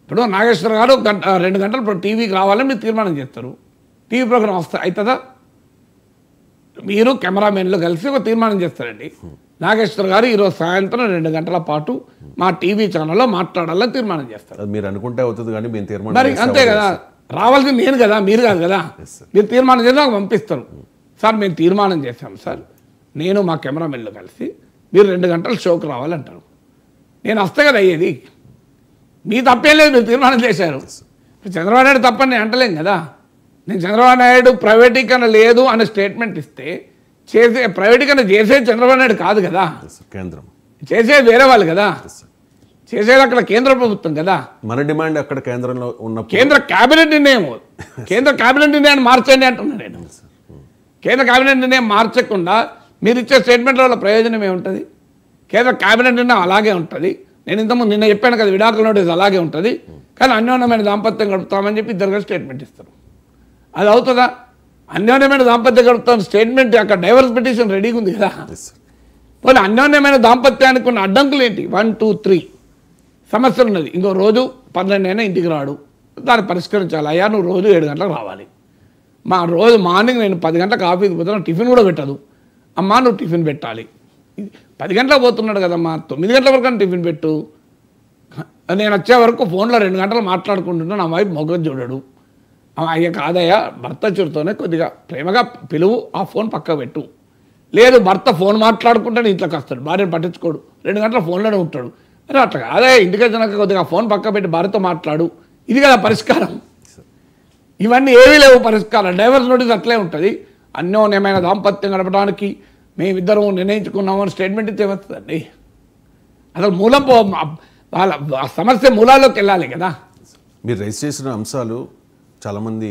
C: ఇప్పుడు నాగేశ్వర గారు 2 గంటలు టీవీకి రావాలని మీరు తీర్మానం చేస్తారు, టీవీ ప్రోగ్రామ్ అవుతుందా? మీరు కెమెరామెన్లు కలిసి ఒక తీర్మానం చేస్తారండి, నాగేశ్వర గారు ఈరోజు సాయంత్రం 2 గంటల పాటు మా టీవీ ఛానల్లో మాట్లాడాలని తీర్మానం చేస్తారు.
A: మీరు అనుకుంటే అవుతుంది, కానీ మేము తీర్మానం
C: మరి అంతే కదా. రావాల్సింది నేను కదా, మీరు కాదు కదా. మీరు తీర్మానం చేసి నాకు పంపిస్తారు, సార్ మేము తీర్మానం చేశాం సార్, నేను మా కెమెరామెన్లు కలిసి మీరు 2 గంటలు షోకి రావాలంటారు. నేను వస్తే కదా అయ్యేది, మీ తప్పేం లేదు, మీరు తీర్మానం చేశారు. చంద్రబాబు నాయుడు తప్పని నేను అంటలేం కదా. నేను చంద్రబాబు నాయుడు ప్రైవేటీకరణ లేదు అనే స్టేట్మెంట్ ఇస్తే ప్రైవేటీకరణ చేసేది చంద్రబాబు నాయుడు కాదు కదా,
A: కేంద్రం
C: చేసేది వేరే వాళ్ళు కదా, చేసేది అక్కడ కేంద్ర ప్రభుత్వం కదా.
A: మన డిమాండ్ అక్కడ కేంద్రంలో ఉన్న
C: కేంద్ర కేబినెట్ నిర్ణయం, కేంద్ర కేబినెట్ నిర్ణయాన్ని మార్చండి అంటున్నా నేను. కేంద్ర కేబినెట్ నిర్ణయం మార్చకుండా మీరు ఇచ్చే స్టేట్మెంట్ల వల్ల ప్రయోజనం ఏముంటుంది? కేంద్ర క్యాబినెట్ నిర్ణయం అలాగే ఉంటుంది. నేను ఇంతకుముందు నిన్న చెప్పాను కదా, విడాకుల నోటీస్ అలాగే ఉంటుంది. కానీ అన్యోన్యమైన దాంపత్యం గడుపుతామని చెప్పి ఇద్దరుగా స్టేట్మెంట్ ఇస్తారు. అది అవుతుందా? అన్యోన్యమైన దాంపత్యం గడుపుతాం స్టేట్మెంట్, అక్కడ డైవర్స్ పిటిషన్ రెడీగా ఉంది కదా. పోనీ అన్యోన్యమైన దాంపత్యానికి ఉన్న అడ్డంకులు ఏంటి? 1, 2, 3 సమస్యలు ఉన్నది. ఇంకో రోజు 12 అయినా ఇంటికి రాడు, దాన్ని పరిష్కరించాలి. అయ్యా నువ్వు రోజు 7 గంటలకు రావాలి. రోజు మార్నింగ్ నేను 10 గంటలకు ఆఫీస్కి పోతున్నాను, టిఫిన్ కూడా పెట్టదు. అమ్మా నువ్వు టిఫిన్ పెట్టాలి. 10 గంటలకు పోతున్నాడు కదమ్మా, 9 గంటల వరకు టిఫిన్ పెట్టు. నేను వచ్చే వరకు ఫోన్లో 2 గంటలు మాట్లాడుకుంటున్నా, నా వైపు మొగ్గ చూడడు. అయ్యా కాదయ్యా, భర్త చురుతోనే కొద్దిగా ప్రేమగా పిలువు, ఆ ఫోన్ పక్క పెట్టు. లేదు భర్త ఫోన్ మాట్లాడుకుంటే ఇంట్లోకి వస్తాడు, భార్యను పట్టించుకోడు, 2 గంటల ఫోన్లోనే ఉంటాడు. అరే అట్లా అదే ఇంటికి వచ్చినాక కొద్దిగా ఫోన్ పక్క పెట్టి భార్యతో మాట్లాడు. ఇది కదా పరిష్కారం. ఇవన్నీ ఏవీ లేవు పరిష్కారం. డైవర్స్ నోటీస్ అట్లే ఉంటుంది. అన్యోన్యమైన దాంపత్యం గడపడానికి మేమిద్దరం నిర్ణయించుకున్నామని స్టేట్మెంట్ ఇస్తే వస్తుందండి. అసలు మూలం వాళ్ళ సమస్య మూలాల్లోకి వెళ్ళాలి కదా.
A: మీరు రైజ్ చేసిన అంశాలు చాలామంది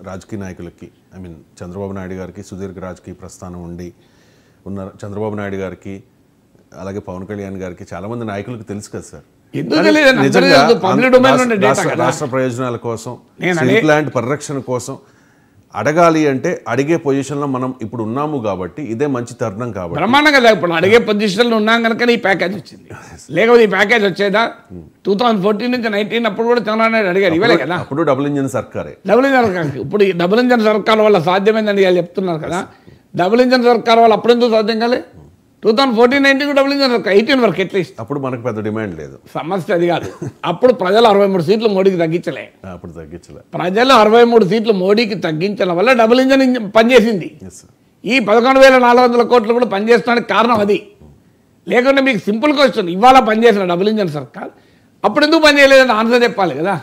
A: రాజకీయ నాయకులకి, చంద్రబాబు నాయుడు గారికి సుదీర్ఘ రాజకీయ ప్రస్థానం ఉన్న చంద్రబాబు నాయుడు గారికి, అలాగే పవన్ కళ్యాణ్ గారికి, చాలామంది నాయకులకు తెలుసు కదా సార్. రాష్ట్ర ప్రయోజనాల కోసం, స్టీల్ ప్లాంట్ పరిరక్షణ కోసం అడగాలి అంటే అడిగే పొజిషన్లో మనం ఇప్పుడు ఉన్నాము కాబట్టి ఇదే మంచి తరుణం. కాబట్టి
C: బ్రహ్మాండంగా లేదు, ఇప్పుడు అడిగే పొజిషన్లో ఉన్నాం కనుక ఈ ప్యాకేజ్ వచ్చింది. లేకపోతే ఈ ప్యాకేజ్ వచ్చేదా? 2014 నుంచి 19 అప్పుడు కూడా చంద్రబాబు నాయుడు అడిగారు, ఇవ్వలే కదా.
A: అప్పుడు డబుల్ ఇంజన్ సర్కారే.
C: డబుల్ ఇంజన్ సర్కార్ ఇప్పుడు ఈ డబుల్ ఇంజన్ సర్కార్ వల్ల సాధ్యమైందని వాళ్ళు చెప్తున్నారు కదా. డబుల్ ఇంజన్ సర్కార్ వల్ల అప్పుడెందుకు సాధ్యం కాలే? 2014-19 డబుల్ ఇంజన్ సర్కార్, 18 వరకు అట్లీస్ట్.
A: అప్పుడు మనకు పెద్ద డిమాండ్ లేదు.
C: సమస్య అది కాదు. అప్పుడు ప్రజలు 63 సీట్లు మోడీకి తగ్గించలే.
A: అప్పుడు తగ్గించలే.
C: ప్రజలు 63 సీట్లు మోడీకి తగ్గించడం వల్ల డబుల్ ఇంజన్ పనిచేసింది. ఈ 11,400 కోట్లు కూడా పనిచేయడానికి కారణం అది. లేకుంటే మీకు సింపుల్ క్వశ్చన్, ఇవాళ పనిచేసిన డబుల్ ఇంజన్ సర్కార్ అప్పుడు ఎందుకు పనిచేయలేదని ఆన్సర్ చెప్పాలి కదా.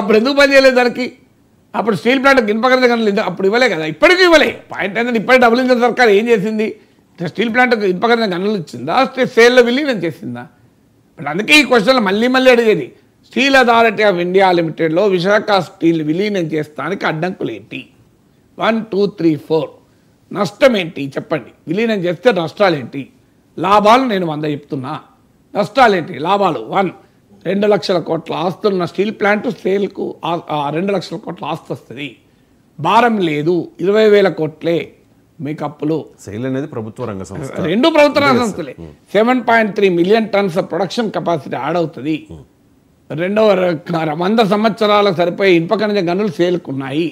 C: అప్పుడు ఎందుకు పనిచేయలేదు దానికి? అప్పుడు స్టీల్ ప్లాంట్ గినపగల గనులు అప్పుడు ఇవ్వలే కదా, ఇప్పటికీ ఇవ్వలే. పాయింట్ ఏంటంటే ఇప్పటికీ డబుల్ ఇంజన్ సర్కార్ ఏం చేసింది? స్టీల్ ప్లాంట్కి గినపగల గనులు ఇచ్చిందా, సేల్లో విలీనం చేసిందా? అందుకే ఈ క్వశ్చన్లు మళ్ళీ అడిగేది. స్టీల్ అథారిటీ ఆఫ్ ఇండియా లిమిటెడ్లో విశాఖ స్టీల్ విలీనం చేస్తానికి అడ్డంకులు ఏంటి? 1, 2, 3, 4 నష్టం ఏంటి చెప్పండి. విలీనం చేస్తే నష్టాలు ఏంటి? లాభాలు నేను 100 చెప్తున్నా. నష్టాలు ఏంటి? లాభాలు 1, 2 లక్షల కోట్ల ఆస్తున్న స్టీల్ ప్లాంట్ సేల్కు 2 లక్షల కోట్ల ఆస్తి వస్తుంది. భారం లేదు, 20,000 కోట్లే మీకు అప్పులు.
A: సెయిల్ అనేది ప్రభుత్వ రంగ సంస్థ,
C: 2 ప్రభుత్వ రంగ సంస్థలే. 7.3 million tons production capacity add అవుతుంది. 100 సంవత్సరాలకు సరిపోయే ఇనుప ఖనిజ గనులు సేల్కున్నాయి.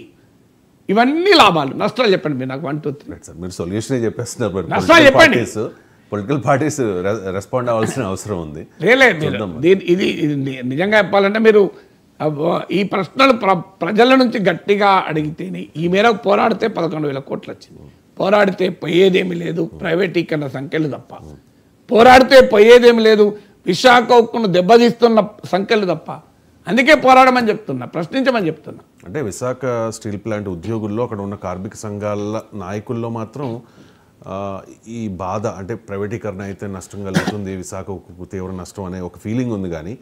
C: ఇవన్నీ లాభాలు. నష్టాలు చెప్పండి మీరు నాకు. 1, 2, 3
A: మీరు సొల్యూషన్ చెప్పేస్తున్నారు.
C: నష్టాలు చెప్పండి.
A: పొలిటికల్ పార్టీస్ రెస్పాండ్ అవ్వాల్సిన అవసరం ఉంది.
C: ఇది నిజంగా చెప్పాలంటే మీరు ఈ ప్రశ్నలు ప్రజల నుంచి గట్టిగా అడిగితేనే ఈ మేరకు పోరాడితే 11,000 కోట్లు వచ్చింది. పోరాడితే పోయేదేమి లేదు, ప్రైవేటీకరణ సంఖ్యలు తప్ప. పోరాడితే పోయేదేమి లేదు, విశాఖ ఉక్కును దెబ్బతీస్తున్న సంఖ్యలు తప్ప. అందుకే పోరాడమని చెప్తున్నా, ప్రశ్నించమని చెప్తున్నా.
A: అంటే విశాఖ స్టీల్ ప్లాంట్ ఉద్యోగుల్లో, అక్కడ ఉన్న కార్మిక సంఘాల నాయకుల్లో మాత్రం ఈ బాధ, అంటే ప్రైవేటీకరణ అయితే నష్టం కలుగుతుంది, విశాఖ ఉక్కు తీవ్ర నష్టం అనే ఒక ఫీలింగ్ ఉంది. కానీ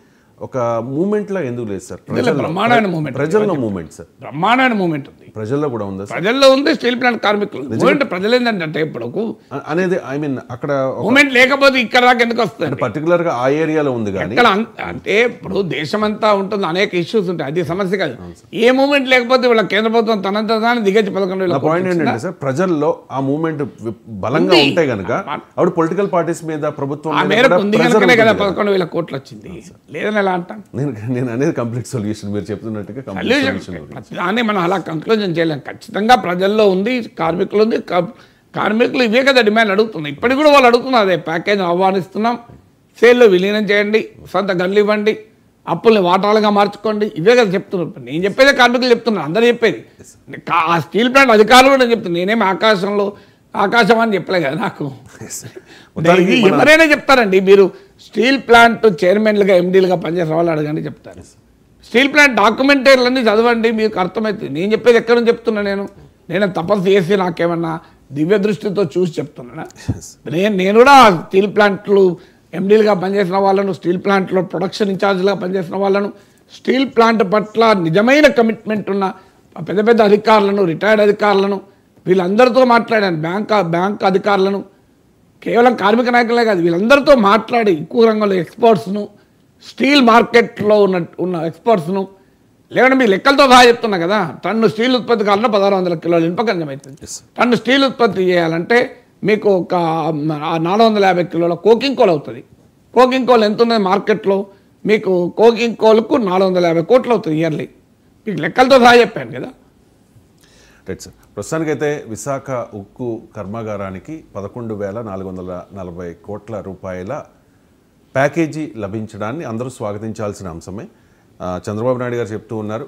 A: ఒక మూమెంట్లో ఎందుకు లేదు సార్?
C: బ్రహ్మాండమైన మూమెంట్,
A: ప్రజల్లో మూమెంట్ సార్,
C: బ్రహ్మాండమైన మూమెంట్ ఉంది.
A: ప్రజల్లో కూడా ఉంది.
C: ప్రజల్లో ఉంది. స్టీల్ ప్లాంట్ కార్మికులు మూమెంట్ ప్రజలు ఏంటంటే ఇప్పుడు
A: అనేది అక్కడ
C: మూమెంట్ లేకపోతే ఇక్కడ దాకా ఎందుకు వస్తుంది?
A: పర్టికులర్ గా ఆ ఏరియాలో ఉంది. కానీ
C: అంటే ఇప్పుడు దేశమంతా ఉంటుంది, అనేక ఇష్యూస్ ఉంటాయి, అది సమస్య కాదు. ఏ మూమెంట్ లేకపోతే వీళ్ళ కేంద్ర ప్రభుత్వం తనంత దిగచ్చి 11,000.
A: పాయింట్ ఏంటంటే సార్, ప్రజల్లో ఆ మూమెంట్ బలంగా ఉంటే కనుక అప్పుడు పొలిటికల్ పార్టీస్ మీద, ప్రభుత్వం
C: ఉంది కనుకనే కదా 11,000 కోట్లు వచ్చింది. లేదని ఎలా అంటాం?
A: నేను అనేది కంప్లీట్ సొల్యూషన్ మీరు చెప్తున్నట్టుగా.
C: దాన్ని మనం అలా కంక్లూజన్ చేయలేం. ఖచ్చితంగా ప్రజల్లో ఉంది, కార్మికులు ఉంది. కార్మికులు ఇవే కదా డిమాండ్ అడుగుతున్నాయి. ఇప్పటికి కూడా వాళ్ళు అడుగుతున్నారు అదే. ప్యాకేజ్ ఆహ్వానిస్తున్నాం, సేల్లో విలీనం చేయండి, సొంత గన్లు ఇవ్వండి, అప్పుల్ని వాటాలుగా మార్చుకోండి, ఇవే కదా చెప్తున్నారు. నేను చెప్పేదే కార్మికులు చెప్తున్నారు, అందరూ చెప్పేది. ఆ స్టీల్ ప్లాంట్ అధికారులు కూడా నేను చెప్తున్నాను. నేనేమి ఆకాశం అని చెప్పలే కదా. నాకు ఎవరైనా చెప్తారండి. మీరు స్టీల్ ప్లాంట్ చైర్మన్లుగా, ఎండీలుగా పనిచేసే వాళ్ళు అడగండి చెప్తారు. స్టీల్ ప్లాంట్ డాక్యుమెంటరీలన్నీ చదవండి, మీకు అర్థమవుతుంది. నేను చెప్పేది ఎక్కడ నుంచి చెప్తున్నా? నేను తపస్సు చేసి నాకేమన్నా దివ్య దృష్టితో చూసి చెప్తున్నానా? నేను కూడా స్టీల్ ప్లాంట్లు ఎండీలుగా పనిచేసిన వాళ్ళను, స్టీల్ ప్లాంట్లో ప్రొడక్షన్ ఇన్ఛార్జ్లుగా పనిచేసిన వాళ్ళను, స్టీల్ ప్లాంట్ పట్ల నిజమైన కమిట్మెంట్ ఉన్న పెద్ద పెద్ద అధికారులను, రిటైర్డ్ అధికారులను, వీళ్ళందరితో మాట్లాడాను. బ్యాంక్ అధికారులను, కేవలం కార్మిక నాయకులే కాదు, వీళ్ళందరితో మాట్లాడి ఎక్కువ రంగంలో ఎక్స్పర్ట్స్ను, స్టీల్ మార్కెట్లో ఉన్న ఎక్స్పర్ట్స్ను, లేదంటే మీ లెక్కలతో సహా చెప్తున్నా కదా, టన్ను స్టీల్ ఉత్పత్తి కావాలంటే 1600 కిలోల ఇనుప ఖనిజం అవుతుంది. టన్ను స్టీల్ ఉత్పత్తి చేయాలంటే మీకు ఒక 450 కిలోల కోకింగ్ కోల్ అవుతుంది. కోకింగ్ కోల్ ఎంత ఉన్నది మార్కెట్లో? మీకు కోకింగ్ కోల్కు 450 కోట్లు అవుతుంది ఇయర్లీ. మీకు లెక్కలతో సహా చెప్పాను కదా.
A: Right sir. ప్రస్తుతానికైతే విశాఖ ఉక్కు కర్మాగారానికి 11,440 కోట్ల రూపాయల ప్యాకేజీ లభించడాన్ని అందరూ స్వాగతించాల్సిన అంశమే. చంద్రబాబు నాయుడు గారు చెప్తూ ఉన్నారు,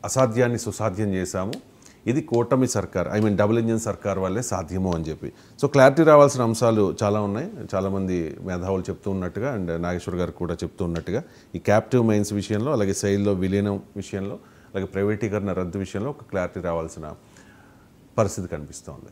A: అసాధ్యాన్ని సుసాధ్యం చేశాము, ఇది కూటమి సర్కార్, డబుల్ ఇంజిన్ సర్కార్ వల్లే సాధ్యము అని చెప్పి. సో క్లారిటీ రావాల్సిన అంశాలు చాలా ఉన్నాయి. చాలామంది మేధావులు చెప్తూ ఉన్నట్టుగా అండ్ నాగేశ్వర్ గారు కూడా చెప్తూ ఉన్నట్టుగా ఈ క్యాప్టివ్ మైన్స్ విషయంలో, అలాగే సెయిల్లో విలీనం విషయంలో, అలాగే ప్రైవేటీకరణ రద్దు విషయంలో ఒక క్లారిటీ రావాల్సిన పరిస్థితి కనిపిస్తోంది.